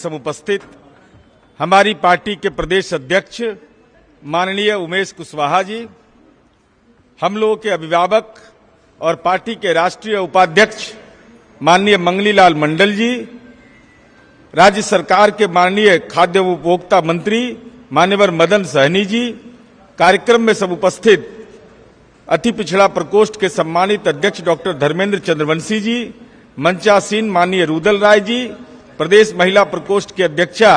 समुपस्थित हमारी पार्टी के प्रदेश अध्यक्ष माननीय उमेश कुशवाहा जी, हम लोगों के अभिभावक और पार्टी के राष्ट्रीय उपाध्यक्ष माननीय मंगलीलाल मंडल जी, राज्य सरकार के माननीय खाद्य एवं उपभोक्ता मंत्री मान्यवर मदन सहनी जी, कार्यक्रम में समुपस्थित अति पिछड़ा प्रकोष्ठ के सम्मानित अध्यक्ष डॉक्टर धर्मेंद्र चंद्रवंशी जी, मंचासीन माननीय रुदल राय जी, प्रदेश महिला प्रकोष्ठ की अध्यक्षा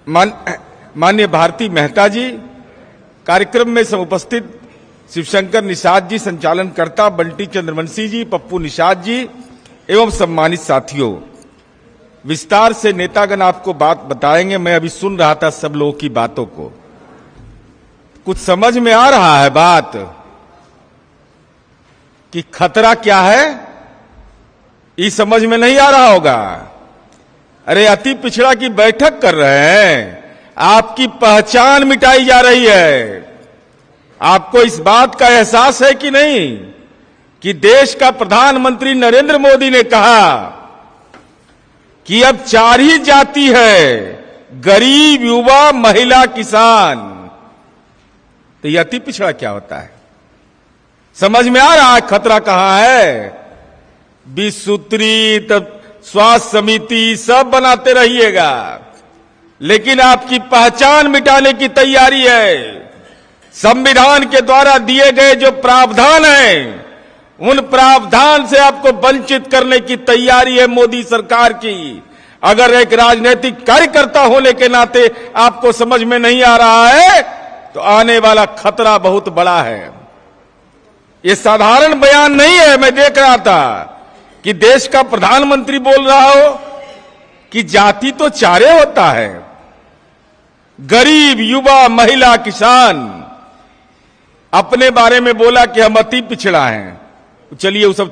माननीय भारती मेहता जी, कार्यक्रम में समुपस्थित शिवशंकर निषाद जी, संचालनकर्ता बंटी चंद्रवंशी जी, पप्पू निषाद जी एवं सम्मानित साथियों, विस्तार से नेतागण आपको बात बताएंगे। मैं अभी सुन रहा था सब लोगों की बातों को, कुछ समझ में आ रहा है बात कि खतरा क्या है, ये समझ में नहीं आ रहा होगा। अरे अति पिछड़ा की बैठक कर रहे हैं, आपकी पहचान मिटाई जा रही है। आपको इस बात का एहसास है कि नहीं कि देश का प्रधानमंत्री नरेंद्र मोदी ने कहा कि अब 4 ही जाति है, गरीब, युवा, महिला, किसान। तो ये अति पिछड़ा क्या होता है? समझ में आ रहा है खतरा कहां है? 20 सूत्री, तब स्वास्थ्य समिति सब बनाते रहिएगा, लेकिन आपकी पहचान मिटाने की तैयारी है। संविधान के द्वारा दिए गए जो प्रावधान हैं, उन प्रावधान से आपको वंचित करने की तैयारी है मोदी सरकार की। अगर एक राजनीतिक कार्यकर्ता होने के नाते आपको समझ में नहीं आ रहा है, तो आने वाला खतरा बहुत बड़ा है। ये साधारण बयान नहीं है। मैं देख रहा था कि देश का प्रधानमंत्री बोल रहा हो कि जाति तो 4 होता है, गरीब, युवा, महिला, किसान। अपने बारे में बोला कि हम अति पिछड़ा हैं। चलिए वो सब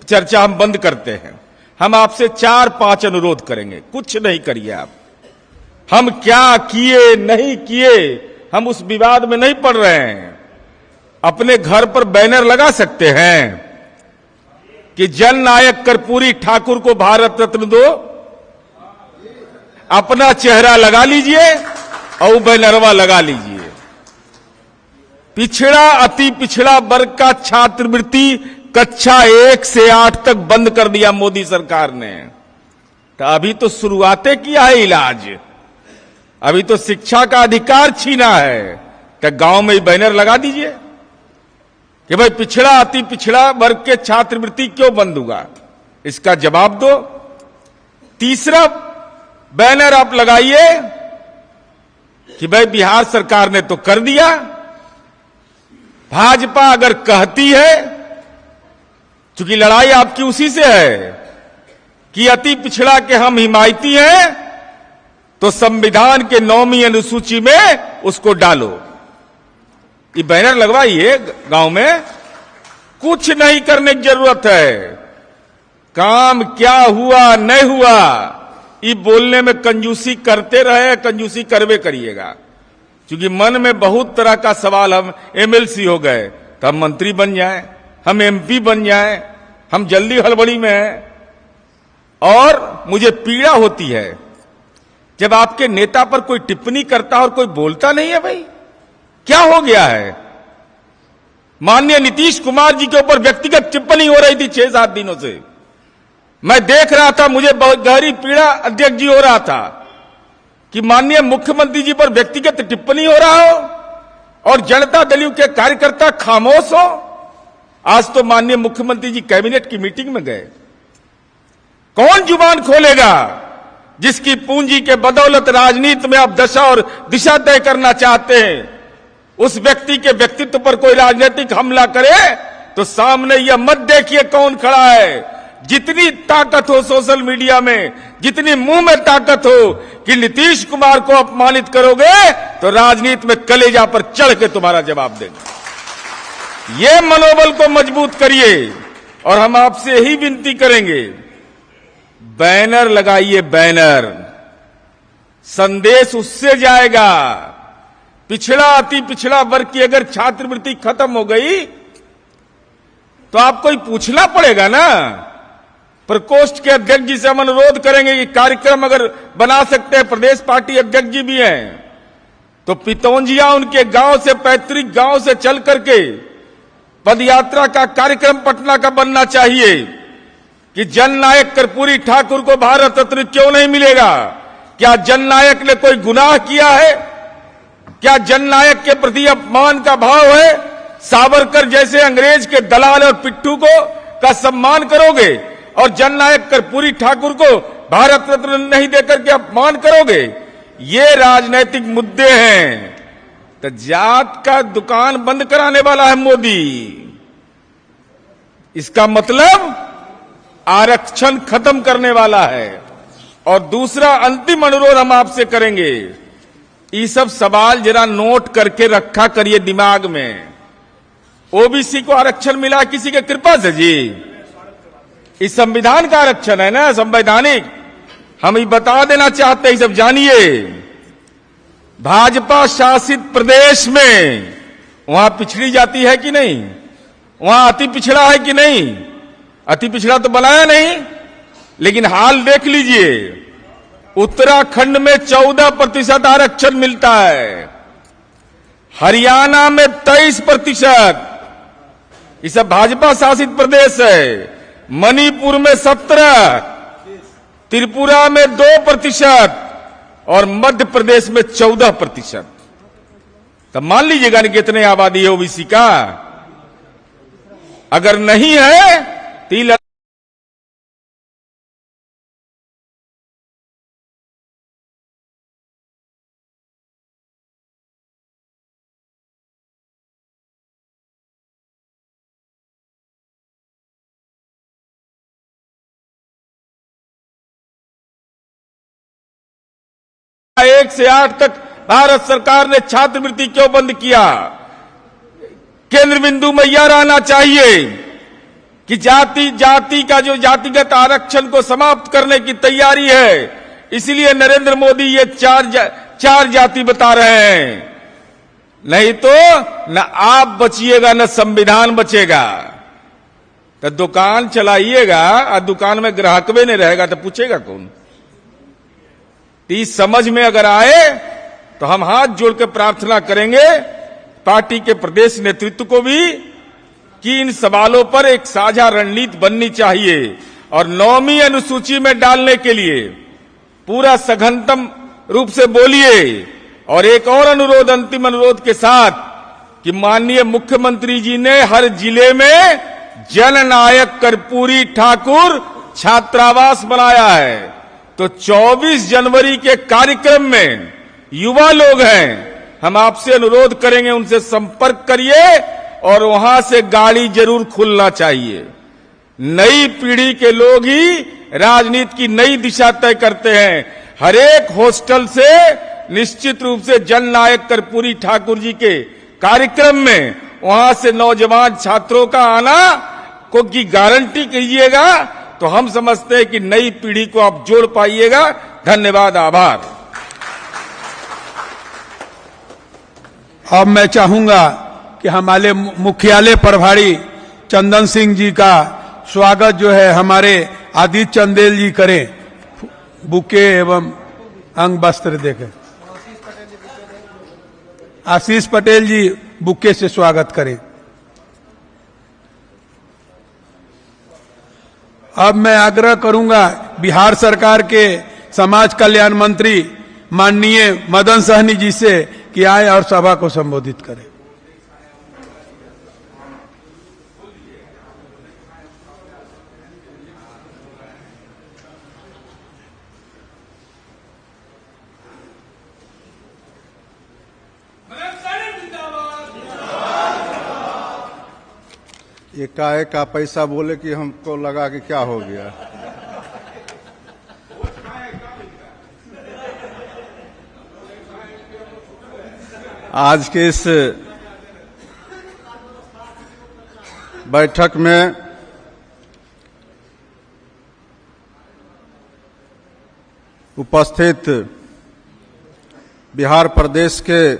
चर्चा हम बंद करते हैं। हम आपसे 4-5 अनुरोध करेंगे, कुछ नहीं करिए आप। हम क्या किए नहीं किए, हम उस विवाद में नहीं पड़ रहे हैं। अपने घर पर बैनर लगा सकते हैं कि जन नायक कर्पूरी ठाकुर को भारत रत्न दो, अपना चेहरा लगा लीजिए और बैनरवा लगा लीजिए। पिछड़ा, अति पिछड़ा वर्ग का छात्रवृत्ति कक्षा 1 से 8 तक बंद कर दिया मोदी सरकार ने। तो अभी तो शुरुआतें किया है इलाज, अभी तो शिक्षा का अधिकार छीना है। तो गांव में ही बैनर लगा दीजिए कि भाई पिछड़ा, अति पिछड़ा वर्ग के छात्रवृत्ति क्यों बंद हुआ, इसका जवाब दो। तीसरा बैनर आप लगाइए कि भाई बिहार सरकार ने तो कर दिया। भाजपा अगर कहती है, चूंकि लड़ाई आपकी उसी से है कि अति पिछड़ा के हम हिमायती हैं, तो संविधान के 9वीं अनुसूची में उसको डालो। ये बैनर लगवाइए गांव में। कुछ नहीं करने की जरूरत है। काम क्या हुआ नहीं हुआ, ये बोलने में कंजूसी करते रहे, कंजूसी करवे करिएगा। क्योंकि मन में बहुत तरह का सवाल, हम एमएलसी हो गए तो हम मंत्री बन जाएं, हम एमपी बन जाएं, हम जल्दी हड़बड़ी में हैं। और मुझे पीड़ा होती है जब आपके नेता पर कोई टिप्पणी करता और कोई बोलता नहीं है। भाई क्या हो गया है? माननीय नीतीश कुमार जी के ऊपर व्यक्तिगत टिप्पणी हो रही थी 6-7 दिनों से। मैं देख रहा था, मुझे बहुत गहरी पीड़ा अध्यक्ष जी हो रहा था कि माननीय मुख्यमंत्री जी पर व्यक्तिगत टिप्पणी हो रहा हो और जनता दल के कार्यकर्ता खामोश हो। आज तो माननीय मुख्यमंत्री जी कैबिनेट की मीटिंग में गए। कौन जुबान खोलेगा जिसकी पूंजी के बदौलत राजनीति में आप दशा और दिशा तय करना चाहते हैं? उस व्यक्ति के व्यक्तित्व पर कोई राजनीतिक हमला करे तो सामने यह मत देखिए कौन खड़ा है। जितनी ताकत हो सोशल मीडिया में, जितनी मुंह में ताकत हो कि नीतीश कुमार को अपमानित करोगे तो राजनीति में कलेजा पर चढ़ के तुम्हारा जवाब देंगे। ये मनोबल को मजबूत करिए। और हम आपसे यही विनती करेंगे, बैनर लगाइए, बैनर। संदेश उससे जाएगा। पिछड़ा, अति पिछड़ा वर्ग की अगर छात्रवृत्ति खत्म हो गई तो आपको ही पूछना पड़ेगा ना प्रकोष्ठ के अध्यक्ष जी से हम अनुरोध करेंगे कि कार्यक्रम अगर बना सकते हैं, प्रदेश पार्टी अध्यक्ष जी भी हैं, तो पितौंजिया उनके गांव से, पैतृक गांव से चल करके पदयात्रा का कार्यक्रम पटना का बनना चाहिए कि जननायक कर्पूरी ठाकुर को भारत रत्न क्यों नहीं मिलेगा। क्या जननायक ने कोई गुनाह किया है? क्या जननायक के प्रति अपमान का भाव है? सावरकर जैसे अंग्रेज के दलाल और पिट्ठू को का सम्मान करोगे और जननायक कर्पूरी ठाकुर को भारत रत्न नहीं देकर के अपमान करोगे? ये राजनैतिक मुद्दे हैं। तो जात का दुकान बंद कराने वाला है मोदी। इसका मतलब आरक्षण खत्म करने वाला है। और दूसरा अंतिम अनुरोध हम आपसे करेंगे, ये सब सवाल जरा नोट करके रखा करिए दिमाग में। ओबीसी को आरक्षण मिला किसी के कृपा से जी? इस संविधान का आरक्षण है ना, संवैधानिक। हम ये बता देना चाहते हैं, सब जानिए। भाजपा शासित प्रदेश में वहां पिछड़ी जाती है कि नहीं? वहां अति पिछड़ा है कि नहीं? अति पिछड़ा तो बनाया नहीं, लेकिन हाल देख लीजिए, उत्तराखंड में 14% आरक्षण मिलता है, हरियाणा में 23%। ये सब भाजपा शासित प्रदेश है। मणिपुर में 17%, त्रिपुरा में 2% और मध्य प्रदेश में 14%। तब मान लीजिएगा कि कितने आबादी है ओबीसी का। अगर नहीं है तो एक से 8 तक भारत सरकार ने छात्रवृत्ति क्यों बंद किया? केंद्र बिंदु में यह रहना चाहिए कि जाति का जो जातिगत आरक्षण को समाप्त करने की तैयारी है। इसलिए नरेंद्र मोदी ये चार जाति बता रहे हैं। नहीं तो न आप बचिएगा न संविधान बचेगा। तो दुकान चलाइएगा और दुकान में ग्राहक भी नहीं रहेगा तो पूछेगा कौन? इस समझ में अगर आए तो हम हाथ जोड़ के प्रार्थना करेंगे पार्टी के प्रदेश नेतृत्व को भी कि इन सवालों पर एक साझा रणनीति बननी चाहिए और 9वीं अनुसूची में डालने के लिए पूरा सघनतम रूप से बोलिए। और एक और अनुरोध, अंतिम अनुरोध के साथ, कि माननीय मुख्यमंत्री जी ने हर जिले में जननायक कर्पूरी ठाकुर छात्रावास बनाया है। तो 24 जनवरी के कार्यक्रम में युवा लोग हैं, हम आपसे अनुरोध करेंगे उनसे संपर्क करिए और वहां से गाड़ी जरूर खुलना चाहिए। नई पीढ़ी के लोग ही राजनीति की नई दिशा तय करते हैं। हर एक हॉस्टल से निश्चित रूप से जननायक कर्पूरी ठाकुर जी के कार्यक्रम में वहां से नौजवान छात्रों का आना को की गारंटी कीजिएगा, तो हम समझते हैं कि नई पीढ़ी को आप जोड़ पाइएगा। धन्यवाद, आभार। अब मैं चाहूंगा कि हमारे मुख्यालय प्रभारी चंदन सिंह जी का स्वागत जो है हमारे आदित्य चंदेल जी करें, बुके एवं अंग वस्त्र देकर। आशीष पटेल जी बुके से स्वागत करें। अब मैं आग्रह करूंगा बिहार सरकार के समाज कल्याण मंत्री माननीय मदन सहनी जी से कि आए और सभा को संबोधित करें। एकाएक का पैसा बोले कि हमको लगा कि क्या हो गया। आज के इस बैठक में उपस्थित बिहार प्रदेश के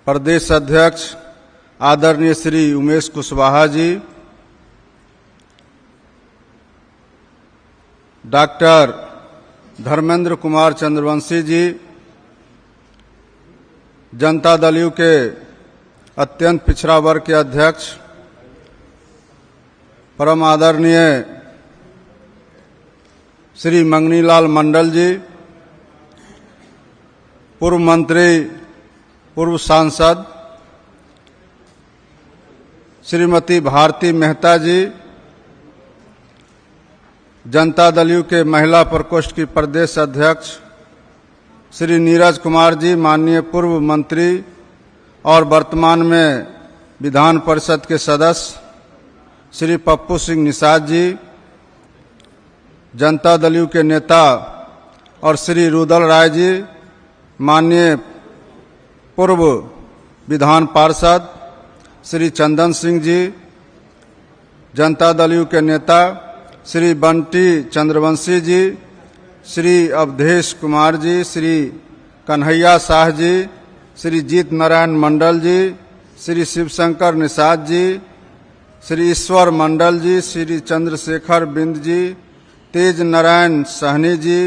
प्रदेश अध्यक्ष आदरणीय Shri Umesh Kushwaha ji, doctor Dharmendra Kumar Chandravanshi ji, Janata Dal you के अत्यंत पिछड़ा वर्ग के अध्यक्ष परम आदरणीय श्री मंगनीलाल मंडल जी, पूर्व मंत्री, पूर्व सांसद श्रीमती भारती मेहता जी, जनता दल यू के महिला प्रकोष्ठ की प्रदेश अध्यक्ष श्री नीरज कुमार जी, माननीय पूर्व मंत्री और वर्तमान में विधान परिषद के सदस्य श्री पप्पू सिंह निषाद जी, जनता दल यू के नेता और श्री रुदल राय जी, माननीय पूर्व विधान पार्षद श्री चंदन सिंह जी, जनता दल यू के नेता श्री बंटी चंद्रवंशी जी, श्री अवधेश कुमार जी, श्री कन्हैया शाह जी, श्री जीत नारायण मंडल जी, श्री शिवशंकर निषाद जी, श्री ईश्वर मंडल जी, श्री चंद्रशेखर बिंद जी, तेज नारायण सहनी जी,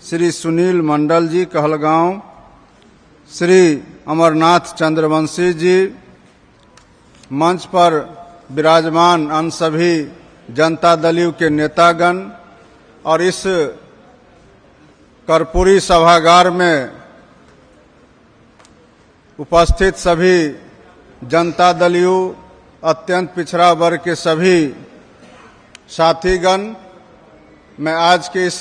श्री सुनील मंडल जी कहलगांव, श्री अमरनाथ चंद्रवंशी जी, मंच पर विराजमान अन्य सभी जनता दल यू के नेतागण और इस कर्पूरी सभागार में उपस्थित सभी जनता दल यू अत्यंत पिछड़ा वर्ग के सभी साथीगण, मैं आज के इस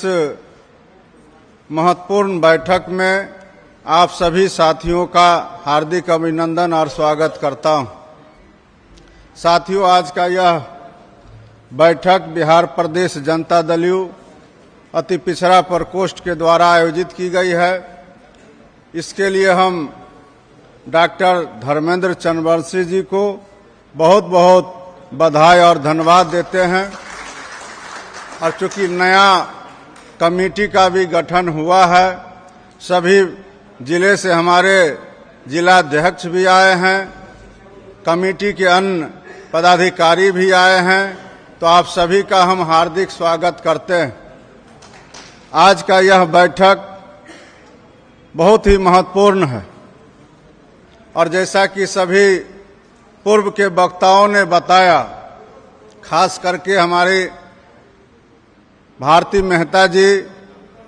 महत्वपूर्ण बैठक में आप सभी साथियों का हार्दिक अभिनंदन और स्वागत करता हूं। साथियों, आज का यह बैठक बिहार प्रदेश जनता दल यू अति पिछड़ा प्रकोष्ठ के द्वारा आयोजित की गई है। इसके लिए हम डॉक्टर धर्मेंद्र चंद्रवंशी जी को बहुत बहुत बधाई और धन्यवाद देते हैं। और चूंकि नया कमेटी का भी गठन हुआ है, सभी जिले से हमारे जिलाध्यक्ष भी आए हैं, कमेटी के अन्य पदाधिकारी भी आए हैं, तो आप सभी का हम हार्दिक स्वागत करते हैं। आज का यह बैठक बहुत ही महत्वपूर्ण है और जैसा कि सभी पूर्व के वक्ताओं ने बताया, खास करके हमारे भारती मेहता जी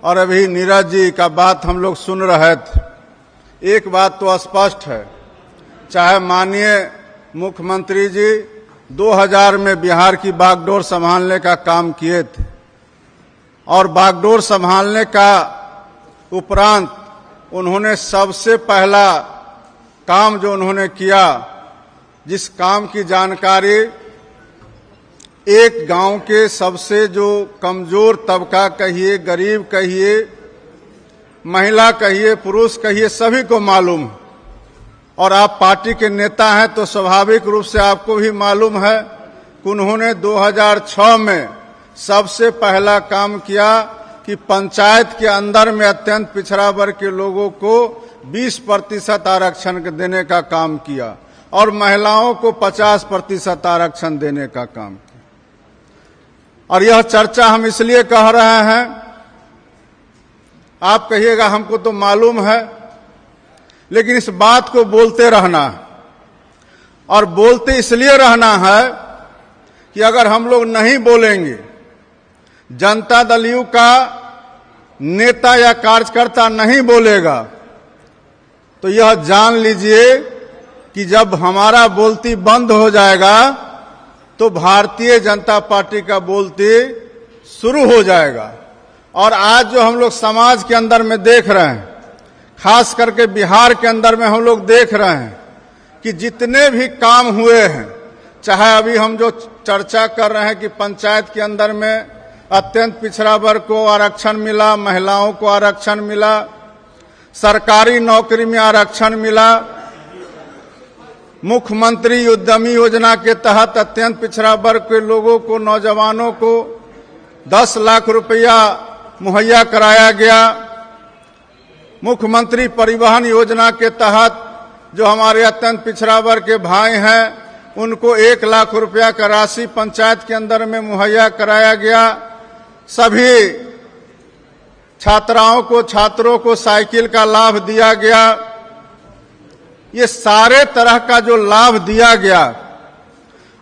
और अभी नीरज जी का बात हम लोग सुन रहे थे। एक बात तो स्पष्ट है, चाहे माननीय मुख्यमंत्री जी 2000 में बिहार की बागडोर संभालने का काम किए थे और बागडोर संभालने का उपरांत उन्होंने सबसे पहला काम जो उन्होंने किया, जिस काम की जानकारी एक गांव के सबसे जो कमजोर तबका कहिए, गरीब कहिए, महिला कहिए, पुरुष कहिए, सभी को मालूम है। और आप पार्टी के नेता हैं तो स्वाभाविक रूप से आपको भी मालूम है कि उन्होंने 2006 में सबसे पहला काम किया कि पंचायत के अंदर में अत्यंत पिछड़ा वर्ग के लोगों को 20% आरक्षण देने का काम किया और महिलाओं को 50% आरक्षण देने का काम किया। और यह चर्चा हम इसलिए कह रहे हैं, आप कहिएगा हमको तो मालूम है, लेकिन इस बात को बोलते रहना है। और बोलते इसलिए रहना है कि अगर हम लोग नहीं बोलेंगे, जनता दल यू का नेता या कार्यकर्ता नहीं बोलेगा, तो यह जान लीजिए कि जब हमारा बोलती बंद हो जाएगा तो भारतीय जनता पार्टी का बोलती शुरू हो जाएगा। और आज जो हम लोग समाज के अंदर में देख रहे हैं, खास करके बिहार के अंदर में हम लोग देख रहे हैं कि जितने भी काम हुए हैं, चाहे अभी हम जो चर्चा कर रहे हैं कि पंचायत के अंदर में अत्यंत पिछड़ा वर्ग को आरक्षण मिला, महिलाओं को आरक्षण मिला, सरकारी नौकरी में आरक्षण मिला, मुख्यमंत्री उद्यमी योजना के तहत अत्यंत पिछड़ा वर्ग के लोगों को, नौजवानों को 10 लाख रुपया मुहैया कराया गया। मुख्यमंत्री परिवहन योजना के तहत जो हमारे अत्यंत पिछड़ा वर्ग के भाई हैं, उनको 1 लाख रुपया का राशि पंचायत के अंदर में मुहैया कराया गया। सभी छात्राओं को, छात्रों को साइकिल का लाभ दिया गया। ये सारे तरह का जो लाभ दिया गया,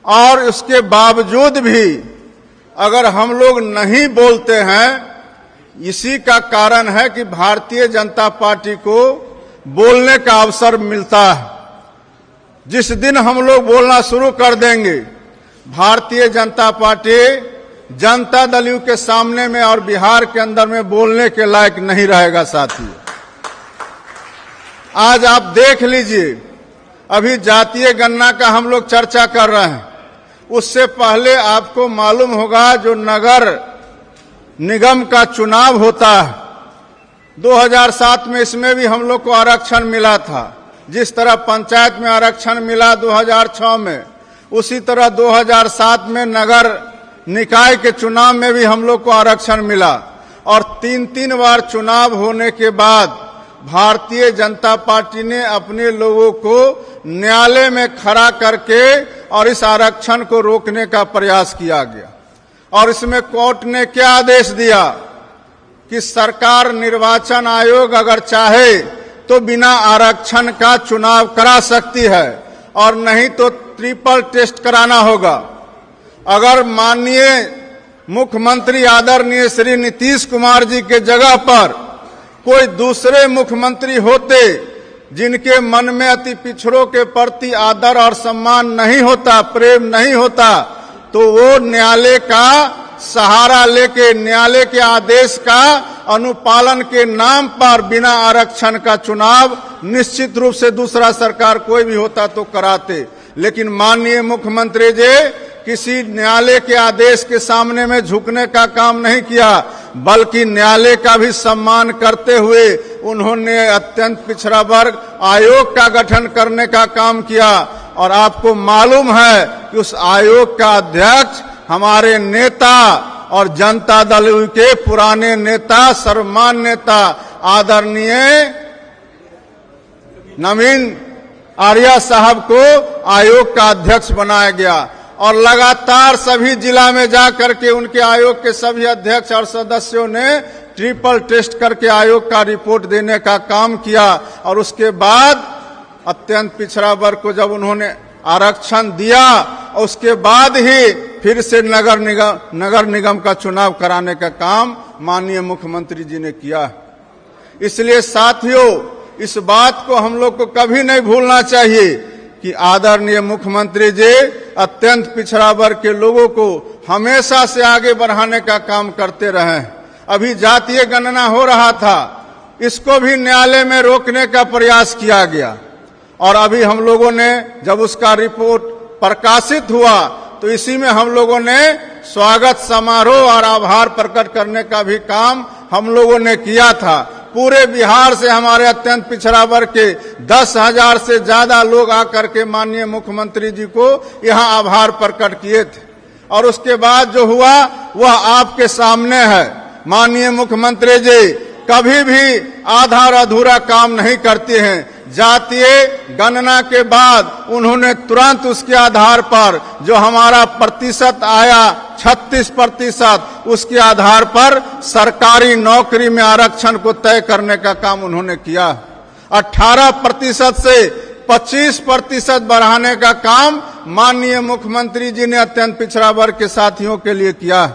और उसके बावजूद भी अगर हम लोग नहीं बोलते हैं, इसी का कारण है कि भारतीय जनता पार्टी को बोलने का अवसर मिलता है। जिस दिन हम लोग बोलना शुरू कर देंगे, भारतीय जनता पार्टी जनता दल के सामने में और बिहार के अंदर में बोलने के लायक नहीं रहेगा। साथियों, आज आप देख लीजिए, अभी जातीय गणना का हम लोग चर्चा कर रहे हैं, उससे पहले आपको मालूम होगा जो नगर निगम का चुनाव होता है 2007 में, इसमें भी हम लोग को आरक्षण मिला था। जिस तरह पंचायत में आरक्षण मिला 2006 में, उसी तरह 2007 में नगर निकाय के चुनाव में भी हम लोग को आरक्षण मिला। और 3-3 बार चुनाव होने के बाद भारतीय जनता पार्टी ने अपने लोगों को न्यायालय में खड़ा करके और इस आरक्षण को रोकने का प्रयास किया गया। और इसमें कोर्ट ने क्या आदेश दिया कि सरकार, निर्वाचन आयोग अगर चाहे तो बिना आरक्षण का चुनाव करा सकती है, और नहीं तो ट्रिपल टेस्ट कराना होगा। अगर माननीय मुख्यमंत्री आदरणीय श्री नीतीश कुमार जी के जगह पर कोई दूसरे मुख्यमंत्री होते जिनके मन में अति पिछड़ों के प्रति आदर और सम्मान नहीं होता, प्रेम नहीं होता, तो वो न्यायालय का सहारा लेके, न्यायालय के आदेश का अनुपालन के नाम पर बिना आरक्षण का चुनाव निश्चित रूप से दूसरा सरकार कोई भी होता तो कराते। लेकिन माननीय मुख्यमंत्री जी किसी न्यायालय के आदेश के सामने में झुकने का काम नहीं किया, बल्कि न्यायालय का भी सम्मान करते हुए उन्होंने अत्यंत पिछड़ा वर्ग आयोग का गठन करने का काम किया। और आपको मालूम है कि उस आयोग का अध्यक्ष हमारे नेता और जनता दल के पुराने नेता, सर्वमान्य नेता आदरणीय नवीन आर्या साहब को आयोग का अध्यक्ष बनाया गया। और लगातार सभी जिला में जाकर के उनके आयोग के सभी अध्यक्ष और सदस्यों ने ट्रिपल टेस्ट करके आयोग का रिपोर्ट देने का काम किया। और उसके बाद अत्यंत पिछड़ा वर्ग को जब उन्होंने आरक्षण दिया, उसके बाद ही फिर से नगर निगम का चुनाव कराने का काम माननीय मुख्यमंत्री जी ने किया। इसलिए साथियों, इस बात को हम लोग को कभी नहीं भूलना चाहिए कि आदरणीय मुख्यमंत्री जी अत्यंत पिछड़ा वर्ग के लोगों को हमेशा से आगे बढ़ाने का काम करते रहे। अभी जातीय गणना हो रहा था, इसको भी न्यायालय में रोकने का प्रयास किया गया। और अभी हम लोगों ने जब उसका रिपोर्ट प्रकाशित हुआ तो इसी में हम लोगों ने स्वागत समारोह और आभार प्रकट करने का भी काम हम लोगों ने किया था। पूरे बिहार से हमारे अत्यंत पिछड़ा वर्ग के 10,000 से ज्यादा लोग आकर के माननीय मुख्यमंत्री जी को यहाँ आभार प्रकट किए थे। और उसके बाद जो हुआ वह आपके सामने है। माननीय मुख्यमंत्री जी कभी भी आधा और अधूरा काम नहीं करते हैं। जातीय गणना के बाद उन्होंने तुरंत उसके आधार पर जो हमारा प्रतिशत आया 36%, उसके आधार पर सरकारी नौकरी में आरक्षण को तय करने का काम उन्होंने किया। 18% से 25% बढ़ाने का काम माननीय मुख्यमंत्री जी ने अत्यंत पिछड़ा वर्ग के साथियों के लिए किया।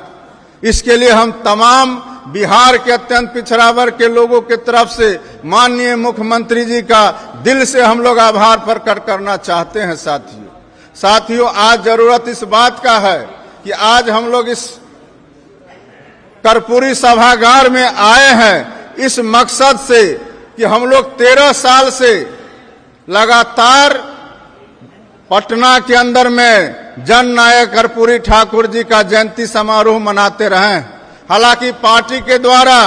इसके लिए हम तमाम बिहार के अत्यंत पिछड़ा वर्ग के लोगों की तरफ से माननीय मुख्यमंत्री जी का दिल से हम लोग आभार प्रकट करना चाहते हैं। साथियों, आज जरूरत इस बात का है कि आज हम लोग इस कर्पूरी सभागार में आए हैं इस मकसद से कि हम लोग 13 साल से लगातार पटना के अंदर में जन नायक कर्पूरी ठाकुर जी का जयंती समारोह मनाते रहे। हालांकि पार्टी के द्वारा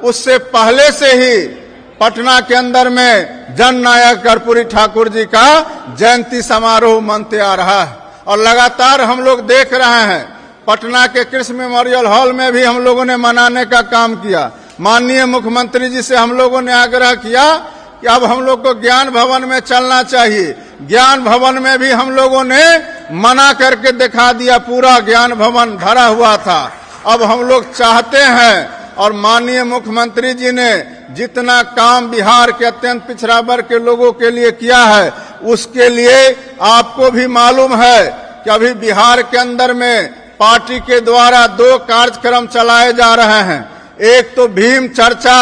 उससे पहले से ही पटना के अंदर में जन नायक कर्पूरी ठाकुर जी का जयंती समारोह मनते आ रहा है। और लगातार हम लोग देख रहे हैं पटना के कृष्ण मेमोरियल हॉल में भी हम लोगों ने मनाने का काम किया। माननीय मुख्यमंत्री जी से हम लोगों ने आग्रह किया कि अब हम लोग को ज्ञान भवन में चलना चाहिए। ज्ञान भवन में भी हम लोगों ने मना करके दिखा दिया, पूरा ज्ञान भवन भरा हुआ था। अब हम लोग चाहते हैं, और माननीय मुख्यमंत्री जी ने जितना काम बिहार के अत्यंत पिछड़ा वर्ग के लोगों के लिए किया है, उसके लिए आपको भी मालूम है कि अभी बिहार के अंदर में पार्टी के द्वारा 2 कार्यक्रम चलाए जा रहे हैं। एक तो भीम चर्चा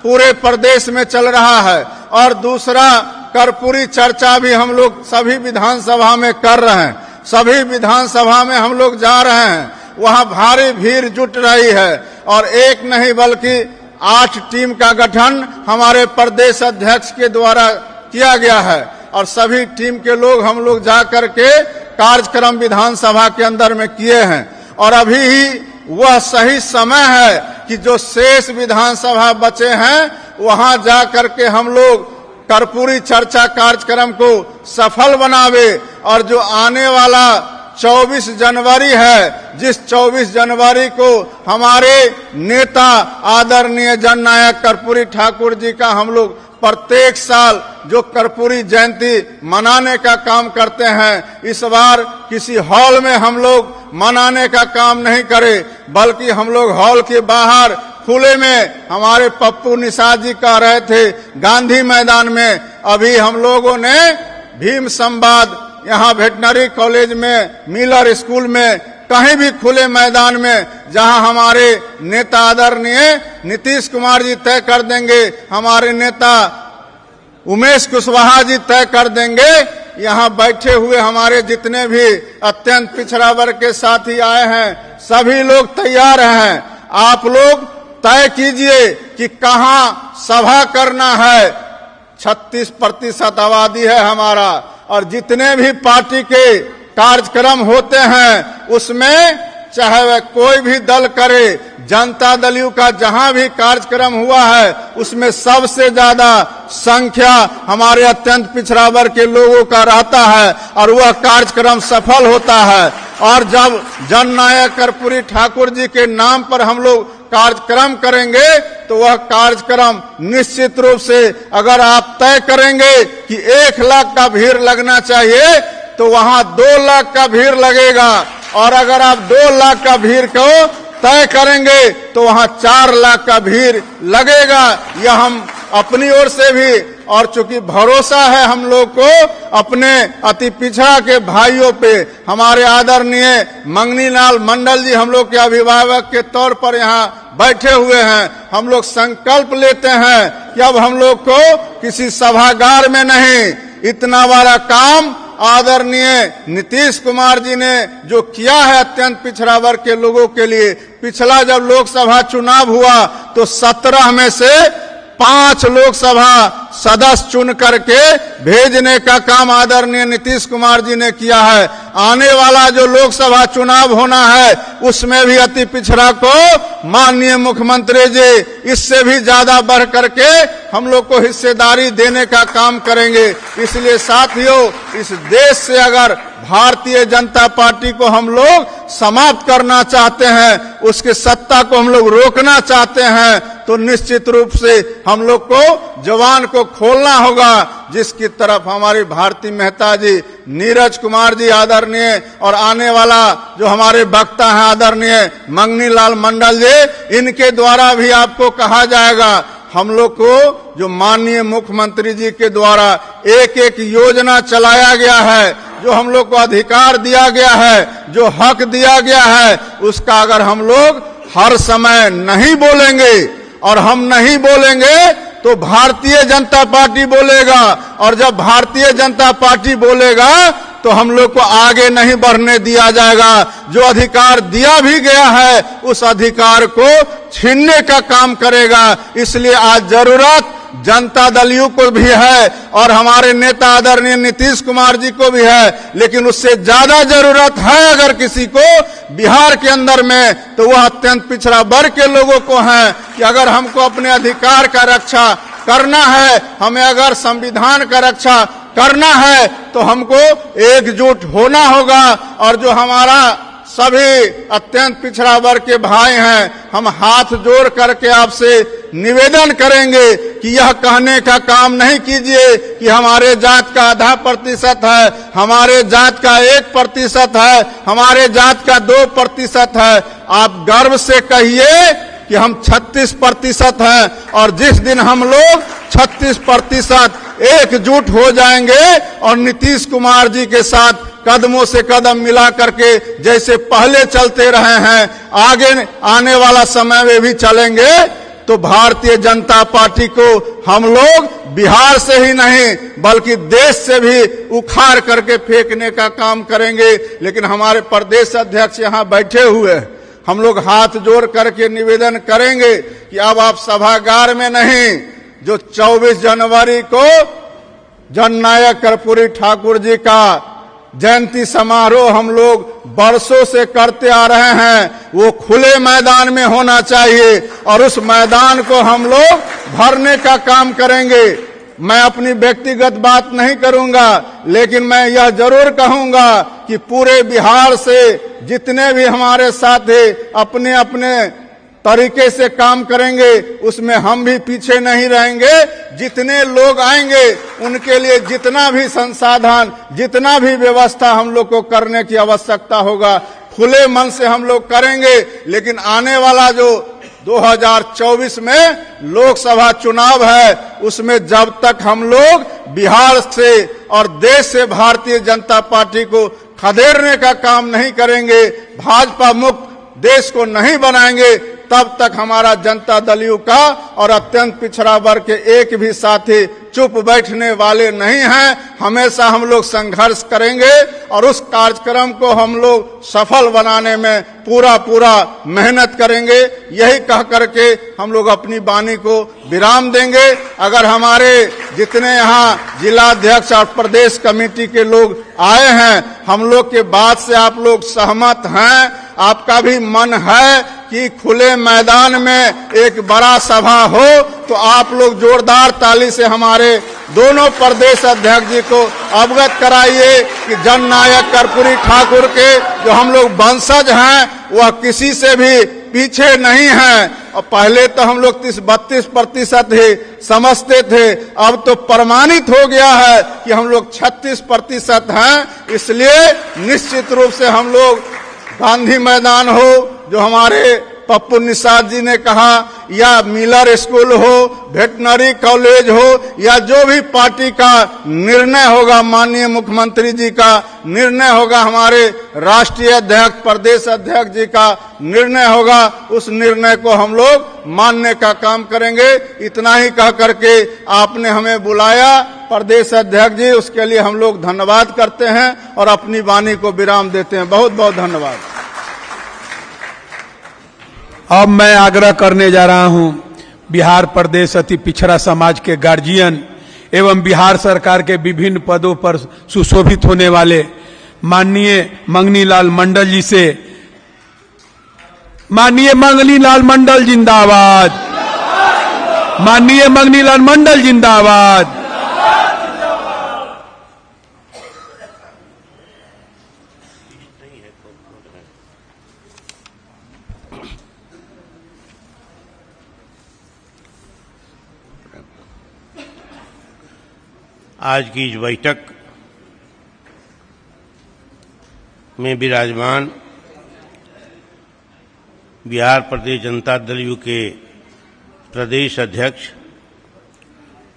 पूरे प्रदेश में चल रहा है, और दूसरा कर्पूरी चर्चा भी हम लोग सभी विधानसभा में कर रहे हैं। सभी विधानसभा में हम लोग जा रहे हैं, वहां भारी भीड़ जुट रही है, और एक नहीं बल्कि 8 टीम का गठन हमारे प्रदेश अध्यक्ष के द्वारा किया गया है, और सभी टीम के लोग हम लोग जाकर के कार्यक्रम विधानसभा के अंदर में किए हैं। और अभी ही वह सही समय है कि जो शेष विधानसभा बचे हैं, वहां जाकर के हम लोग कर्पूरी चर्चा कार्यक्रम को सफल बनावे, और जो आने वाला 24 जनवरी है, जिस 24 जनवरी को हमारे नेता आदरणीय जननायक कर्पूरी ठाकुर जी का हम लोग प्रत्येक साल जो कर्पूरी जयंती मनाने का काम करते हैं, इस बार किसी हॉल में हम लोग मनाने का काम नहीं करें, बल्कि हम लोग हॉल के बाहर खुले में, हमारे पप्पू निषाद जी कह रहे थे गांधी मैदान में, अभी हम लोगों ने भीम संवाद यहाँ वेटनरी कॉलेज में, मिलर स्कूल में, कहीं भी खुले मैदान में जहां हमारे नेता आदरणीय नीतीश कुमार जी तय कर देंगे, हमारे नेता उमेश कुशवाहा जी तय कर देंगे, यहाँ बैठे हुए हमारे जितने भी अत्यंत पिछड़ा वर्ग के साथी आए हैं, सभी लोग तैयार हैं। आप लोग तय कीजिए कि कहाँ सभा करना है। 36% आबादी है हमारा, और जितने भी पार्टी के कार्यक्रम होते हैं उसमें चाहे वह कोई भी दल करे, जनता दल का जहां भी कार्यक्रम हुआ है उसमें सबसे ज्यादा संख्या हमारे अत्यंत पिछड़ा वर्ग के लोगों का रहता है, और वह कार्यक्रम सफल होता है। और जब जननायक कर्पूरी ठाकुर जी के नाम पर हम लोग कार्यक्रम करेंगे, तो वह कार्यक्रम निश्चित रूप से अगर आप तय करेंगे कि 1 लाख का भीड़ लगना चाहिए, तो वहां 2 लाख का भीड़ लगेगा, और अगर आप 2 लाख का भीड़ को तय करेंगे तो वहां 4 लाख का भीड़ लगेगा। यह हम अपनी ओर से भी, और चूंकि भरोसा है हम लोग को अपने अति पिछड़ा के भाइयों पे, हमारे आदरणीय मंगनीलाल मंडल जी हम लोग के अभिभावक के तौर पर यहाँ बैठे हुए हैं, हम लोग संकल्प लेते हैं कि अब हम लोग को किसी सभागार में नहीं, इतना बड़ा काम आदरणीय नीतीश कुमार जी ने जो किया है अत्यंत पिछड़ा वर्ग के लोगों के लिए। पिछला जब लोकसभा चुनाव हुआ तो 17 में से 5 लोकसभा सदस्य चुन करके भेजने का काम आदरणीय नीतीश कुमार जी ने किया है। आने वाला जो लोकसभा चुनाव होना है उसमें भी अति पिछड़ा को माननीय मुख्यमंत्री जी इससे भी ज्यादा बढ़ करके हम लोग को हिस्सेदारी देने का काम करेंगे। इसलिए साथियों, इस देश से अगर भारतीय जनता पार्टी को हम लोग समाप्त करना चाहते हैं, उसके सत्ता को हम लोग रोकना चाहते हैं, तो निश्चित रूप से हम लोग को जवान को खोलना होगा, जिसकी तरफ हमारी भारती मेहता जी, नीरज कुमार जी आदरणीय, और आने वाला जो हमारे वक्ता हैं आदरणीय मंगनीलाल मंडल जी, इनके द्वारा भी आपको कहा जाएगा। हम लोग को जो माननीय मुख्यमंत्री जी के द्वारा एक एक योजना चलाया गया है, जो हम लोग को अधिकार दिया गया है, जो हक दिया गया है, उसका अगर हम लोग हर समय नहीं बोलेंगे, और हम नहीं बोलेंगे तो भारतीय जनता पार्टी बोलेगा, और जब भारतीय जनता पार्टी बोलेगा तो हम लोग को आगे नहीं बढ़ने दिया जाएगा। जो अधिकार दिया भी गया है उस अधिकार को छीनने का काम करेगा। इसलिए आज जरूरत जनता दलियों को भी है और हमारे नेता आदरणीय नीतीश कुमार जी को भी है, लेकिन उससे ज्यादा जरूरत है अगर किसी को बिहार के अंदर में, तो वह अत्यंत पिछड़ा वर्ग के लोगों को है कि अगर हमको अपने अधिकार का रक्षा करना है, हमें अगर संविधान का रक्षा करना है, तो हमको एकजुट होना होगा। और जो हमारा सभी अत्यंत पिछड़ा वर्ग के भाई हैं, हम हाथ जोड़ करके आपसे निवेदन करेंगे कि यह कहने का काम नहीं कीजिए कि हमारे जात का आधा प्रतिशत है, हमारे जात का 1% है, हमारे जात का 2% है। आप गर्व से कहिए कि हम 36% हैं, और जिस दिन हम लोग 36% एकजुट हो जाएंगे और नीतीश कुमार जी के साथ कदमों से कदम मिला करके जैसे पहले चलते रहे हैं, आगे आने वाला समय में भी चलेंगे, तो भारतीय जनता पार्टी को हम लोग बिहार से ही नहीं बल्कि देश से भी उखाड़ करके फेंकने का काम करेंगे। लेकिन हमारे प्रदेश अध्यक्ष यहाँ बैठे हुए हैं, हम लोग हाथ जोड़ करके निवेदन करेंगे कि अब आप सभागार में नहीं, जो 24 जनवरी को जननायक कर्पूरी ठाकुर जी का जयंती समारोह हम लोग बरसों से करते आ रहे हैं, वो खुले मैदान में होना चाहिए और उस मैदान को हम लोग भरने का काम करेंगे। मैं अपनी व्यक्तिगत बात नहीं करूंगा, लेकिन मैं यह जरूर कहूंगा कि पूरे बिहार से जितने भी हमारे साथी अपने अपने तरीके से काम करेंगे, उसमें हम भी पीछे नहीं रहेंगे। जितने लोग आएंगे उनके लिए जितना भी संसाधन, जितना भी व्यवस्था हम लोग को करने की आवश्यकता होगा, खुले मन से हम लोग करेंगे। लेकिन आने वाला जो 2024 में लोकसभा चुनाव है, उसमें जब तक हम लोग बिहार से और देश से भारतीय जनता पार्टी को खदेड़ने का काम नहीं करेंगे, भाजपा मुक्त देश को नहीं बनाएंगे, तब तक हमारा जनता दल यू का और अत्यंत पिछड़ा वर्ग के एक भी साथी चुप बैठने वाले नहीं हैं। हमेशा हम लोग संघर्ष करेंगे और उस कार्यक्रम को हम लोग सफल बनाने में पूरा मेहनत करेंगे। यही कह करके हम लोग अपनी वाणी को विराम देंगे। अगर हमारे जितने यहाँ जिलाध्यक्ष और प्रदेश कमेटी के लोग आए हैं, हम लोग के बात से आप लोग सहमत हैं, आपका भी मन है कि खुले मैदान में एक बड़ा सभा हो, तो आप लोग जोरदार ताली से हमारे दोनों प्रदेश अध्यक्ष जी को अवगत कराइए कि जननायक कर्पूरी ठाकुर के जो हम लोग वंशज हैं, वह किसी से भी पीछे नहीं हैं। और पहले तो हम लोग 32% ही समझते थे, अब तो प्रमाणित हो गया है कि हम लोग 36% हैं। इसलिए निश्चित रूप से हम लोग गांधी मैदान हो, जो हमारे पप्पू निषाद जी ने कहा, या मिलर स्कूल हो, वेटनरी कॉलेज हो, या जो भी पार्टी का निर्णय होगा, माननीय मुख्यमंत्री जी का निर्णय होगा, हमारे राष्ट्रीय अध्यक्ष प्रदेश अध्यक्ष जी का निर्णय होगा, उस निर्णय को हम लोग मानने का काम करेंगे। इतना ही कह करके आपने हमें बुलाया प्रदेश अध्यक्ष जी, उसके लिए हम लोग धन्यवाद करते हैं और अपनी वाणी को विराम देते हैं। बहुत बहुत धन्यवाद। अब मैं आग्रह करने जा रहा हूं बिहार प्रदेश अति पिछड़ा समाज के गार्जियन एवं बिहार सरकार के विभिन्न पदों पर सुशोभित होने वाले माननीय मंगनीलाल मंडल जी से। माननीय मंगनीलाल मंडल जिंदाबाद, माननीय मंगनीलाल मंडल जिंदाबाद। आज की इस बैठक में विराजमान बिहार प्रदेश जनता दल यू के प्रदेश अध्यक्ष